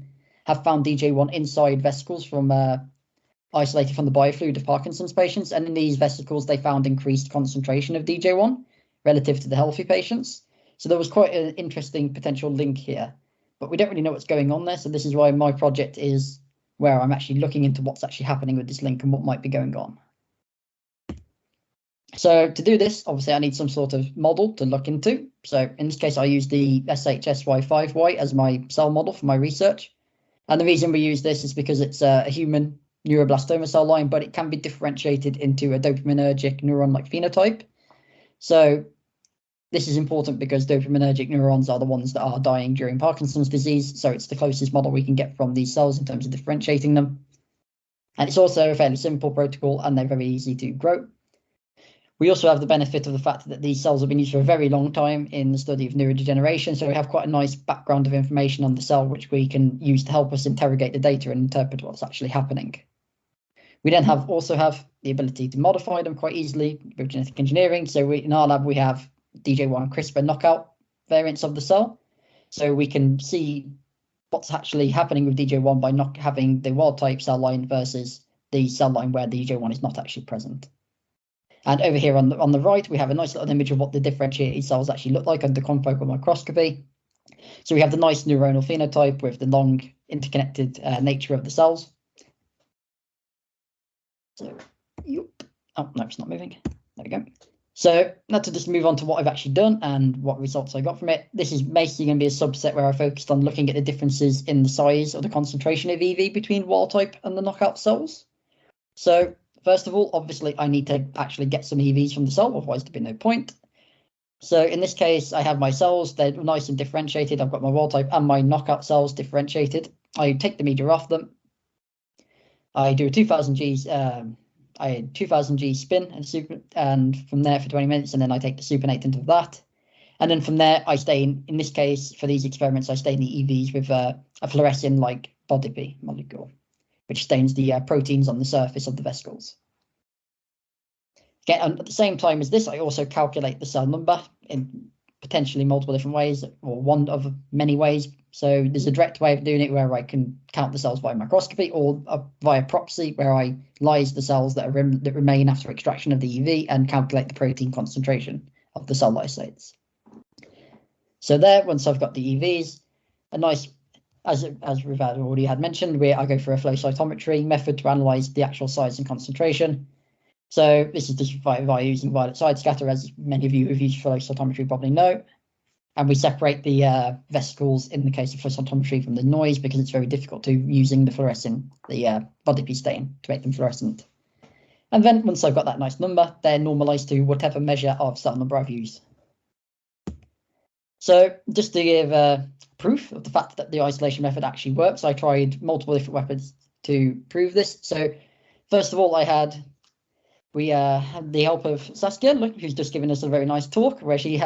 have found DJ1 inside vesicles from isolated from the biofluid of Parkinson's patients. And in these vesicles, they found increased concentration of DJ1 relative to the healthy patients. So there was quite an interesting potential link here, but we don't really know what's going on there. So this is why my project is where I'm actually looking into what's actually happening with this link and what might be going on. So to do this, obviously, I need some sort of model to look into. So in this case, I use the SHSY5Y as my cell model for my research. And the reason we use this is because it's a human neuroblastoma cell line, but it can be differentiated into a dopaminergic neuron-like phenotype. So this is important because dopaminergic neurons are the ones that are dying during Parkinson's disease. So it's the closest model we can get from these cells in terms of differentiating them. And it's also a fairly simple protocol, and they're very easy to grow. We also have the benefit of the fact that these cells have been used for a very long time in the study of neurodegeneration. So we have quite a nice background of information on the cell, which we can use to help us interrogate the data and interpret what's actually happening. We then also have the ability to modify them quite easily with genetic engineering. So in our lab, we have DJ1 CRISPR knockout variants of the cell. So we can see what's actually happening with DJ1 by not having the wild type cell line versus the cell line where DJ1 is not actually present. And over here on the right, we have a nice little image of what the differentiated cells actually look like under confocal microscopy. So we have the nice neuronal phenotype with the long interconnected nature of the cells. So, oh, no, it's not moving. There we go. So now to just move on to what I've actually done and what results I got from it. This is basically going to be a subset where I focused on looking at the differences in the size or the concentration of EV between wild type and the knockout cells. So first of all, obviously, I need to actually get some EVs from the cell, otherwise there'd be no point. So in this case, I have my cells, they're nice and differentiated. I've got my wild type and my knockout cells differentiated. I take the media off them. I do a 2000 G spin and from there for 20 minutes, and then I take the supernatant of that. And then from there, I stay in this case, for these experiments, I stain the EVs with a fluorescin-like body molecule, which stains the proteins on the surface of the vesicles. Again, and at the same time as this, I also calculate the cell number in potentially multiple different ways, or one of many ways. So there's a direct way of doing it where I can count the cells by microscopy, or via proxy, where I lyse the cells that remain after extraction of the EV and calculate the protein concentration of the cell lysates. So there, once I've got the EVs, a nice, as we've already had mentioned, I go for a flow cytometry method to analyze the actual size and concentration. So this is just via using violet side scatter, as many of you who've used flow cytometry probably know. And we separate the vesicles in the case of flow cytometry from the noise because it's very difficult to using the fluorescent, the body piece stain to make them fluorescent. And then once I've got that nice number, they're normalized to whatever measure of cell number I've used. So just to give proof of the fact that the isolation method actually works, I tried multiple different methods to prove this. So first of all, we had the help of Saskia, who's just given us a very nice talk where she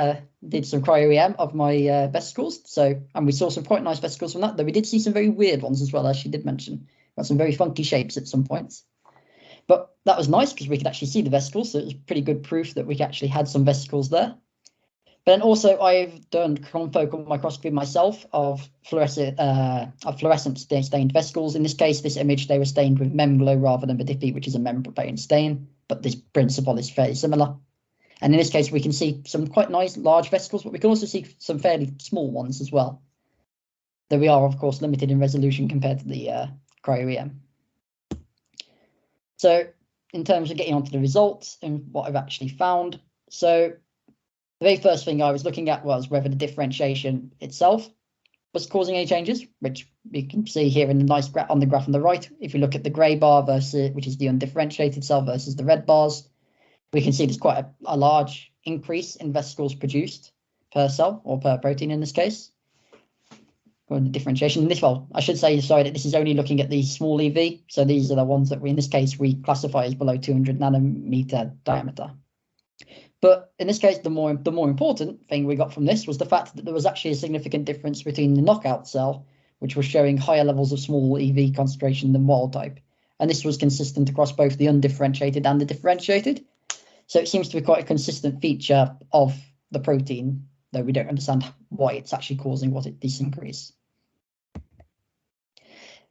did some cryo-EM of my vesicles. And we saw some quite nice vesicles from that, though we did see some very weird ones as well, as she did mention. Got some very funky shapes at some points. But that was nice because we could actually see the vesicles, so it was pretty good proof that we actually had some vesicles there. But then also I've done confocal microscopy myself of fluorescent stained vesicles. In this case, this image, they were stained with memglow rather than Vicky, which is a membrane stain, but this principle is fairly similar. And in this case, we can see some quite nice large vesicles, but we can also see some fairly small ones as well. Though we are, of course, limited in resolution compared to the cryo-EM. So in terms of getting onto the results and what I've actually found, so the very first thing I was looking at was whether the differentiation itself was causing any changes, which we can see here in the nice graph on the graph on the right. If you look at the grey bar versus, which is the undifferentiated cell, versus the red bars, we can see there's quite a large increase in vesicles produced per cell, or per protein in this case. Or the differentiation in this, well, I should say, sorry, that this is only looking at the small EV. So these are the ones that in this case, we classify as below 200 nanometer diameter. But in this case, the more important thing we got from this was the fact that there was actually a significant difference between the knockout cell, which was showing higher levels of small EV concentration than wild type. And this was consistent across both the undifferentiated and the differentiated. So it seems to be quite a consistent feature of the protein, though we don't understand why it's actually causing this increase.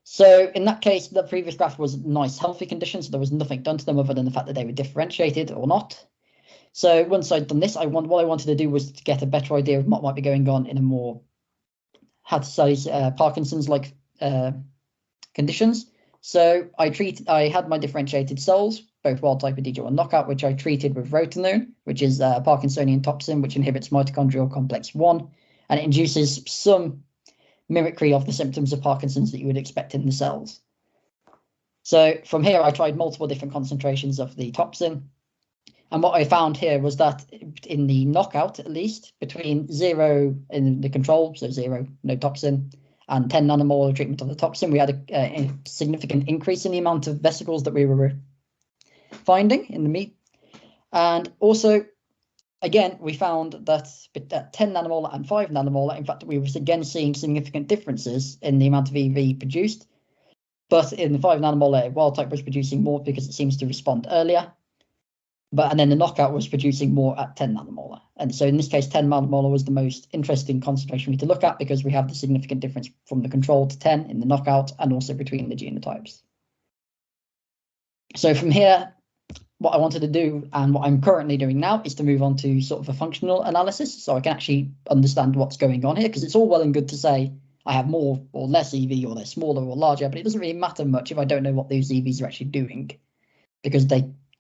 So in that case, the previous graph was nice, healthy conditions. So there was nothing done to them other than the fact that they were differentiated or not. So once I'd done this, what I wanted to do was to get a better idea of what might be going on in a more, how to say, Parkinson's-like conditions. So I had my differentiated cells, both wild type and DJ1 knockout, which I treated with rotenone, which is a Parkinsonian toxin, which inhibits mitochondrial complex 1, and it induces some mimicry of the symptoms of Parkinson's that you would expect in the cells. So from here, I tried multiple different concentrations of the toxin. And what I found here was that in the knockout, at least, between 0 in the control, so 0, no toxin, and 10 nanomolar treatment of the toxin, we had a significant increase in the amount of vesicles that we were finding in the meat. And also, again, we found that at 10 nanomolar and 5 nanomolar, in fact, we were again seeing significant differences in the amount of EV produced. But in the 5 nanomolar, wild type was producing more because it seems to respond earlier. And then the knockout was producing more at 10 nanomolar. And so in this case, 10 nanomolar was the most interesting concentration to look at because we have the significant difference from the control to 10 in the knockout and also between the genotypes. So from here, what I wanted to do and what I'm currently doing now is to move on to sort of a functional analysis so I can actually understand what's going on here, because it's all well and good to say I have more or less EV or they're smaller or larger, but it doesn't really matter much if I don't know what those EVs are actually doing, because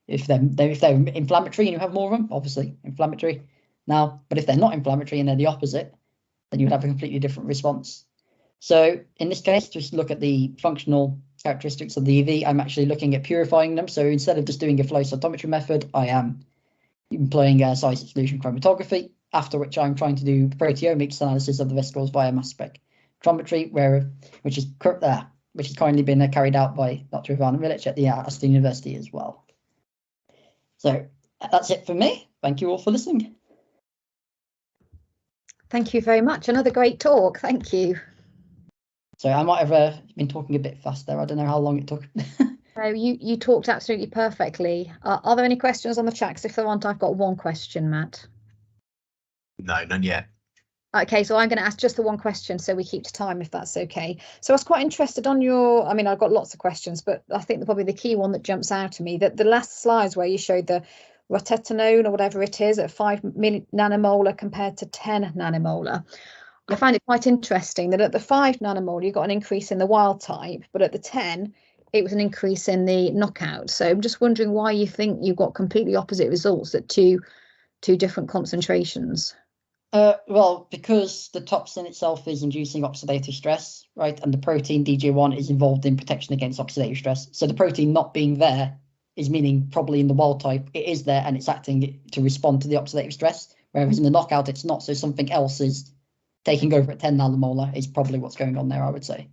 if they're inflammatory and you have more of them, obviously inflammatory now, but if they're not inflammatory and they're the opposite, then you would have a completely different response. So in this case, just look at the functional characteristics of the EV. I'm actually looking at purifying them. So instead of just doing a flow cytometry method, I am employing size exclusion chromatography, after which I'm trying to do proteomics analysis of the vesicles via mass spectrometry, which is currently been carried out by Dr. Ivana Milic at the Aston University as well. So that's it for me. Thank you all for listening. Thank you very much. Another great talk. Thank you. So I might have been talking a bit fast there. I don't know how long it took. No, you talked absolutely perfectly. Are there any questions on the chat? 'Cause if there aren't, I've got one question, Matt. No, none yet. Okay, so I'm going to ask just the one question so we keep to time, if that's okay. So I was quite interested on your, I mean, I've got lots of questions, but I think probably the key one that jumps out to me, that the last slides where you showed the rotenone or whatever it is at 5 nanomolar compared to 10 nanomolar. I find it quite interesting that at the 5 nanomolar, you got an increase in the wild type, but at the 10, it was an increase in the knockout. So I'm just wondering why you think you got completely opposite results at two different concentrations. Well, because the toxin itself is inducing oxidative stress, right? And the protein DJ1 is involved in protection against oxidative stress. So the protein not being there is meaning probably in the wild type, it is there and it's acting to respond to the oxidative stress. Whereas in the knockout, it's not. So something else is taking over at 10 nanomolar is probably what's going on there, I would say.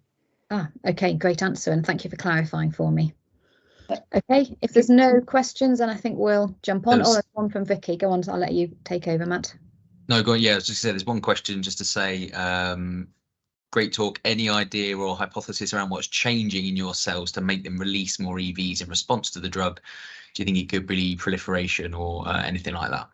Okay, great answer. And thank you for clarifying for me. Okay, if there's no questions, then I think we'll jump on. There's one from Vicky. Go on, I'll let you take over, Matt. No, go on. Yeah, I was just saying there's one question just to say, great talk. Any idea or hypothesis around what's changing in your cells to make them release more EVs in response to the drug? Do you think it could be proliferation or anything like that?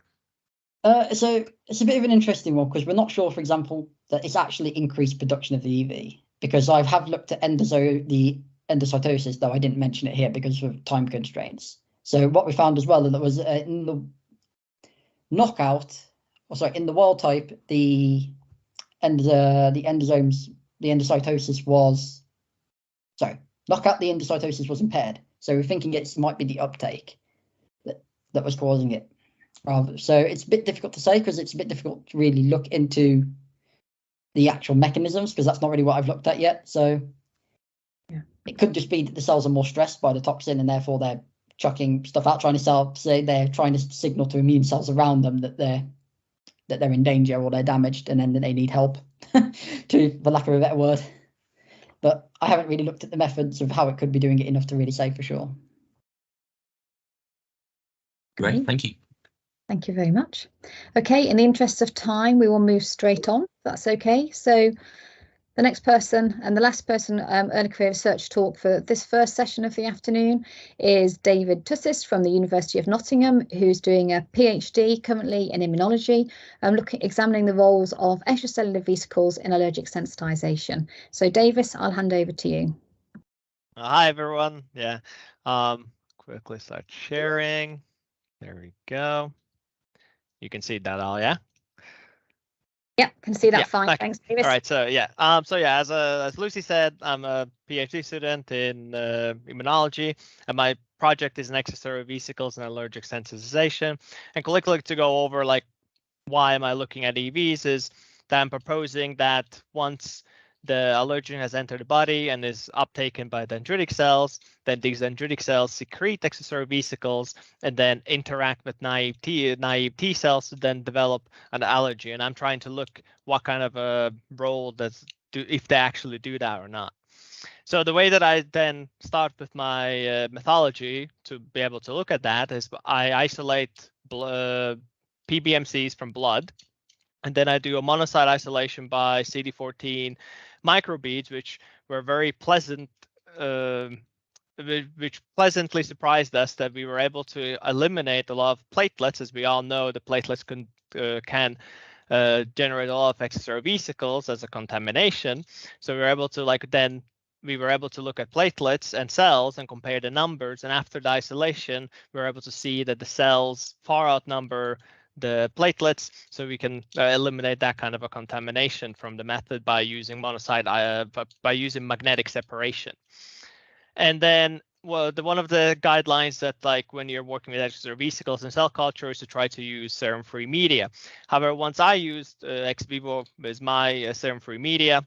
So it's a bit of an interesting one because we're not sure, for example, that it's actually increased production of the EV, because I have looked at the endocytosis, though I didn't mention it here because of time constraints. So what we found as well, that was in the knockout, in the wild type, the endocytosis was, knockout, the endocytosis was impaired. So we're thinking it might be the uptake that was causing it. So it's a bit difficult to say because it's a bit difficult to really look into the actual mechanisms because that's not really what I've looked at yet. So yeah, it could just be that the cells are more stressed by the toxin and therefore they're chucking stuff out, they're trying to signal to immune cells around them that they're in danger or they're damaged and then they need help, for lack of a better word. But I haven't really looked at the methods of how it could be doing it enough to really say for sure. Great, thank you. Thank you very much. Okay, in the interest of time, we will move straight on. That's okay. So the next person and the last person earn a career research talk for this first session of the afternoon is David Tucis from the University of Nottingham, who's doing a PhD currently in immunology, examining the roles of extracellular vesicles in allergic sensitization. So Davis, I'll hand over to you. Hi everyone. Yeah, quickly start sharing. There we go. You can see that all, yeah? Yeah, can see that fine. Okay. Thanks, Davis. All right, so yeah, as Lucy said, I'm a PhD student in immunology, and my project is in extracellular vesicles and allergic sensitization. And quickly to go over like why am I looking at EVs is that I'm proposing that once the allergen has entered the body and is uptaken by dendritic cells, then these dendritic cells secrete extracellular vesicles and then interact with naive T cells to then develop an allergy. And I'm trying to look what kind of a role if they actually do that or not. So the way that I then start with my methodology to be able to look at that is I isolate PBMCs from blood. And then I do a monocyte isolation by CD14 microbeads, which were very pleasant, which pleasantly surprised us that we were able to eliminate a lot of platelets. As we all know, the platelets can generate a lot of extracellular vesicles as a contamination. So we were able to look at platelets and cells and compare the numbers. And after the isolation, we were able to see that the cells far outnumber the platelets, so we can eliminate that kind of a contamination from the method by using by using magnetic separation. And then one of the guidelines that like when you're working with extracellular vesicles in cell culture is to try to use serum-free media. However, once I used ex vivo as my serum-free media,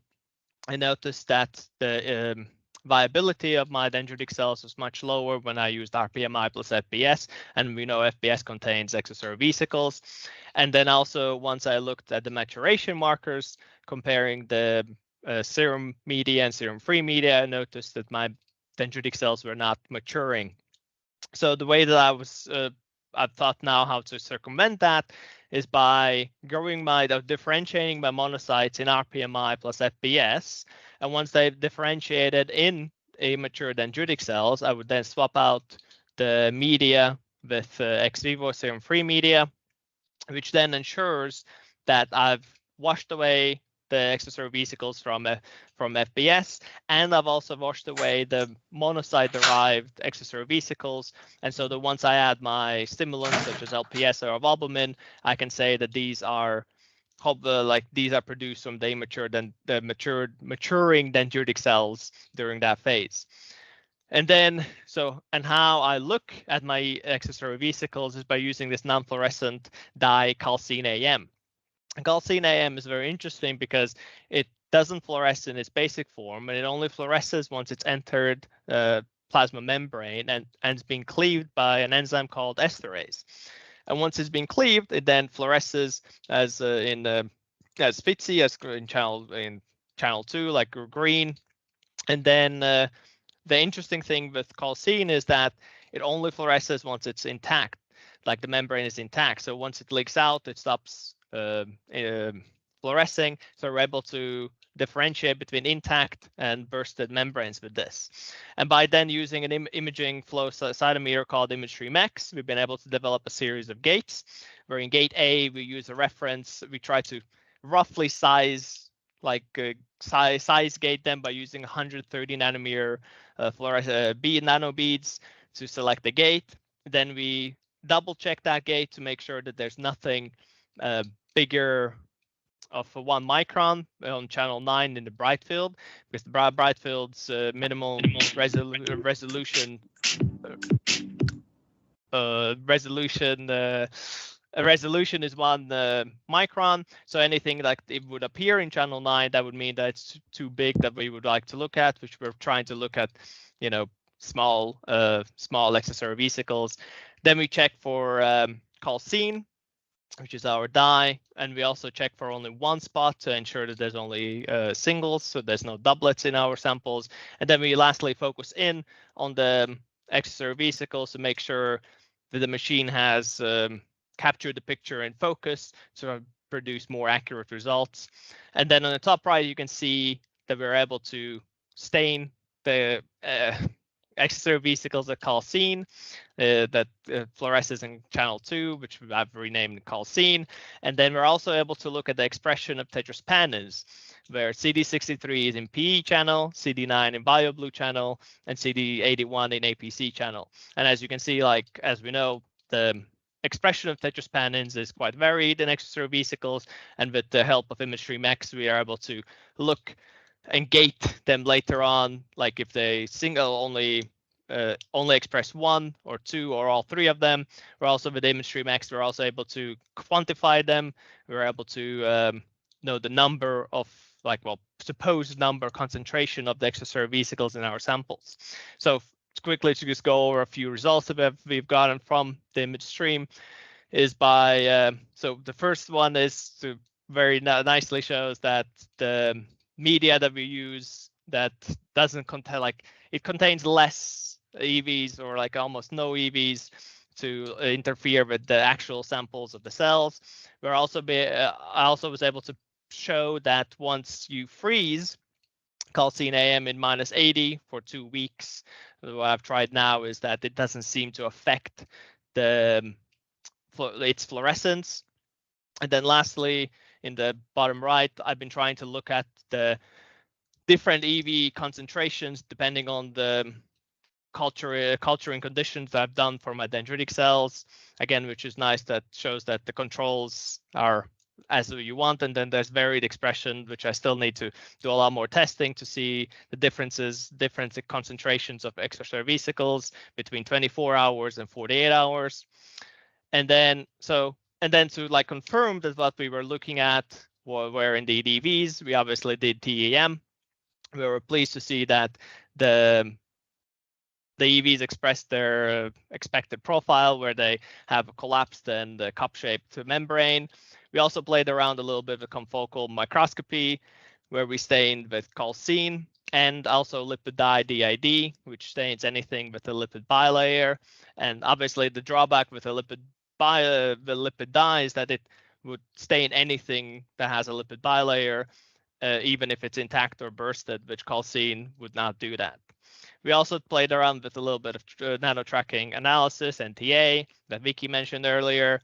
I noticed that the viability of my dendritic cells was much lower when I used RPMI plus FBS, and we know FBS contains extracellular vesicles. And then also once I looked at the maturation markers, comparing the serum media and serum-free media, I noticed that my dendritic cells were not maturing. So the way that I've thought now how to circumvent that is by differentiating my monocytes in RPMI plus FBS. And once they've differentiated in a mature dendritic cells, I would then swap out the media with ex vivo serum-free media, which then ensures that I've washed away the extracellular vesicles from FBS, and I've also washed away the monocyte-derived extracellular vesicles. And so that once I add my stimulants such as LPS or albumin, I can say that these are produced from the maturing dendritic cells during that phase. And then, and how I look at my accessory vesicles is by using this non-fluorescent dye calcine AM. And calcine AM is very interesting because it doesn't fluoresce in its basic form, and it only fluoresces once it's entered plasma membrane and it's being cleaved by an enzyme called esterase. And once it's been cleaved, it then fluoresces as as FITSI, as in channel 2, like green. And then the interesting thing with calcine is that it only fluoresces once it's intact, like the membrane is intact. So once it leaks out, it stops fluorescing. So we're able to differentiate between intact and bursted membranes with this. And by then using an imaging flow cytometer called ImageStreamX, we've been able to develop a series of gates, where in gate A, we use a reference. We try to roughly size gate them by using 130 nanometer bead nano beads to select the gate. Then we double check that gate to make sure that there's nothing bigger of 1 micron on channel 9 in the bright field, because the bright field's minimal resolution is 1 micron. So anything like it would appear in channel 9, that would mean that it's too big that we would like to look at, which we're trying to look at, small accessory vesicles. Then we check for calcine, which is our dye, and we also check for only 1 spot to ensure that there's only singles, so there's no doublets in our samples. And then we lastly focus in on the accessory vesicles to make sure that the machine has captured the picture in focus to produce more accurate results. And then on the top right, you can see that we're able to stain the accessory vesicles that calcine, that fluoresces in channel 2, which I've renamed calcine. And then we're also able to look at the expression of tetraspanins, where CD63 is in PE channel, CD9 in BioBlue channel, and CD81 in APC channel. And as you can see, as we know, the expression of tetraspanins is quite varied in accessory vesicles, and with the help of ImageStreamX, we are able to look and gate them later on, like if they only express 1 or 2 or all 3 of them. We're also with ImageStreamX, we're also able to quantify them. We're able to know the number of supposed number concentration of the accessory vesicles in our samples. So quickly to just go over a few results that we've gotten from the image stream is by so the first one is to very nicely shows that the media that we use that doesn't contain it contains less EVs or almost no EVs to interfere with the actual samples of the cells. We're also I also was able to show that once you freeze calcine AM in -80 for 2 weeks, what I've tried now is that it doesn't seem to affect its fluorescence. And then lastly, in the bottom right, I've been trying to look at the different EV concentrations depending on the culturing conditions I've done for my dendritic cells, again, which is nice. That shows that the controls are as you want, and then there's varied expression, which I still need to do a lot more testing to see the different concentrations of accessory vesicles between 24 hours and 48 hours. And then to confirm that what we were looking at were indeed EVs, we obviously did TEM. We were pleased to see that the EVs expressed their expected profile, where they have a collapsed and cup-shaped membrane. We also played around a little bit with confocal microscopy, where we stained with calcine and also lipid dye DID, which stains anything with a lipid bilayer. And obviously, the drawback with a lipid dye is that it would stain anything that has a lipid bilayer, even if it's intact or bursted, which calcine would not do that. We also played around with a little bit of nano tracking analysis, NTA, that Vicky mentioned earlier.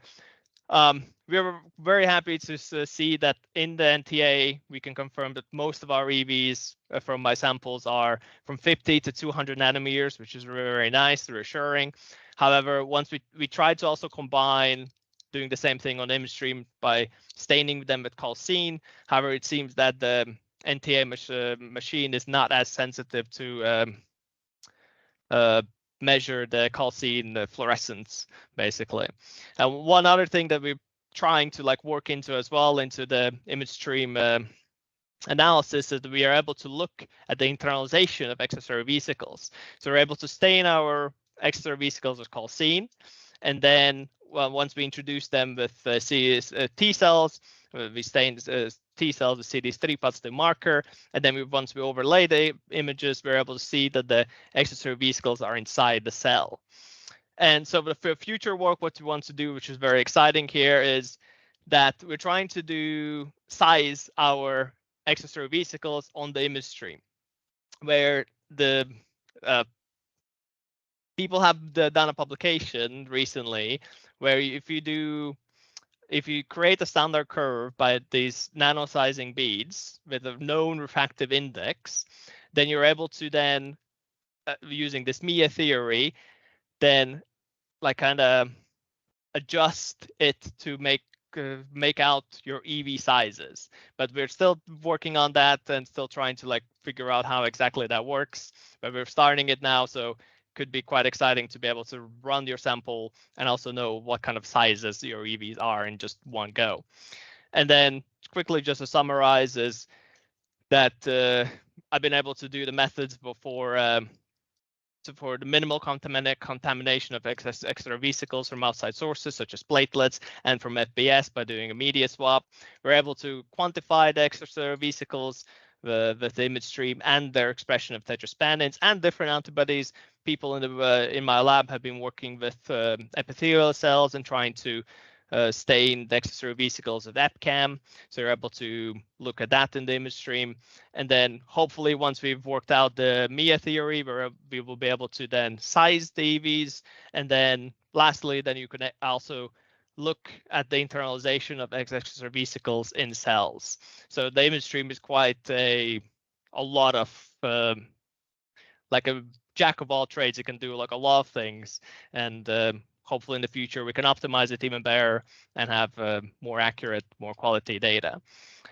We were very happy to see that in the NTA, we can confirm that most of our EVs from my samples are from 50 to 200 nanometers, which is very, very nice, reassuring. However, once we tried to also combine doing the same thing on ImageStream by staining them with calcine. However, it seems that the NTA machine is not as sensitive to measure the calcine fluorescence, basically. And one other thing that we're trying to like work into as well into the image stream analysis is that we are able to look at the internalization of extracellular vesicles. So we're able to stain our extracellular vesicles with calcine, and then once we introduce them with T cells, we stain T cells with CD3 positive marker, and then once we overlay the images, we're able to see that the extracellular vesicles are inside the cell. And so for future work, what we want to do, which is very exciting here, is that we're trying to do size our extracellular vesicles on the image stream, where the people have done a publication recently where if you create a standard curve by these nano-sizing beads with a known refractive index, then you're able to then using this Mia theory, then like kind of adjust it to make out your EV sizes. But we're still working on that and still trying to like figure out how exactly that works. But we're starting it now, so could be quite exciting to be able to run your sample and also know what kind of sizes your EVs are in just one go. And then quickly just to summarize is that I've been able to do the methods before for the minimal contamination of extra vesicles from outside sources such as platelets and from FBS by doing a media swap. We're able to quantify the extracellular vesicles with the image stream and their expression of tetraspanins and different antibodies. People in my lab have been working with epithelial cells and trying to stain the extracellular vesicles of EpCAM. So you're able to look at that in the image stream. And then hopefully once we've worked out the Mia theory, we will be able to then size the EVs. And then lastly, then you can also look at the internalization of extracellular vesicles in cells. So the image stream is quite a lot of like a jack of all trades. It can do like a lot of things, and hopefully in the future we can optimize it even better and have more accurate, more quality data.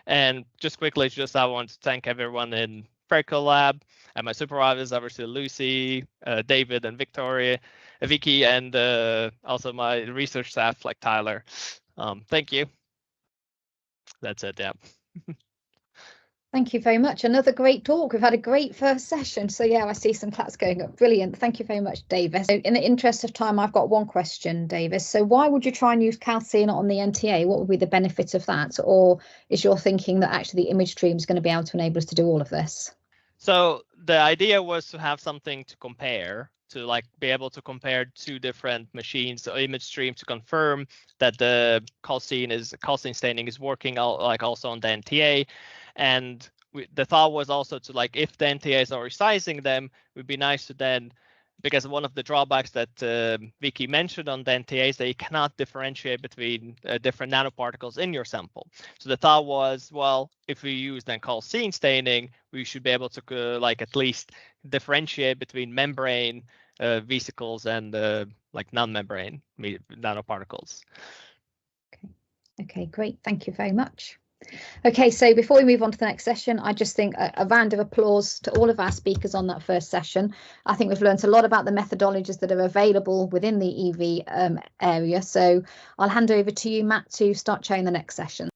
And just quickly, I want to thank everyone in Ferco Lab and my supervisors, obviously Lucy, David, and Vicky, and also my research staff like Tyler. Thank you. That's it. Yeah. Thank you very much. Another great talk. We've had a great first session. So yeah, I see some claps going up. Brilliant. Thank you very much, Davis. So in the interest of time, I've got one question, Davis. So why would you try and use calcine on the NTA? What would be the benefit of that? Or is your thinking that actually the image stream is going to be able to enable us to do all of this? So the idea was to have something to compare, to like be able to compare two different machines, the image stream, to confirm that the calcine staining is working out, like also on the NTA. And the thought was also to like, if the NTAs are resizing them, it would be nice to then, because one of the drawbacks that Vicky mentioned on the NTAs, that you cannot differentiate between different nanoparticles in your sample. So the thought was, well, if we use then calcine staining, we should be able to like at least differentiate between membrane vesicles and like non-membrane nanoparticles. Okay, great. Thank you very much. Okay, so before we move on to the next session, I just think a round of applause to all of our speakers on that first session. I think we've learned a lot about the methodologies that are available within the EV area. So I'll hand over to you, Matt, to start chairing the next session.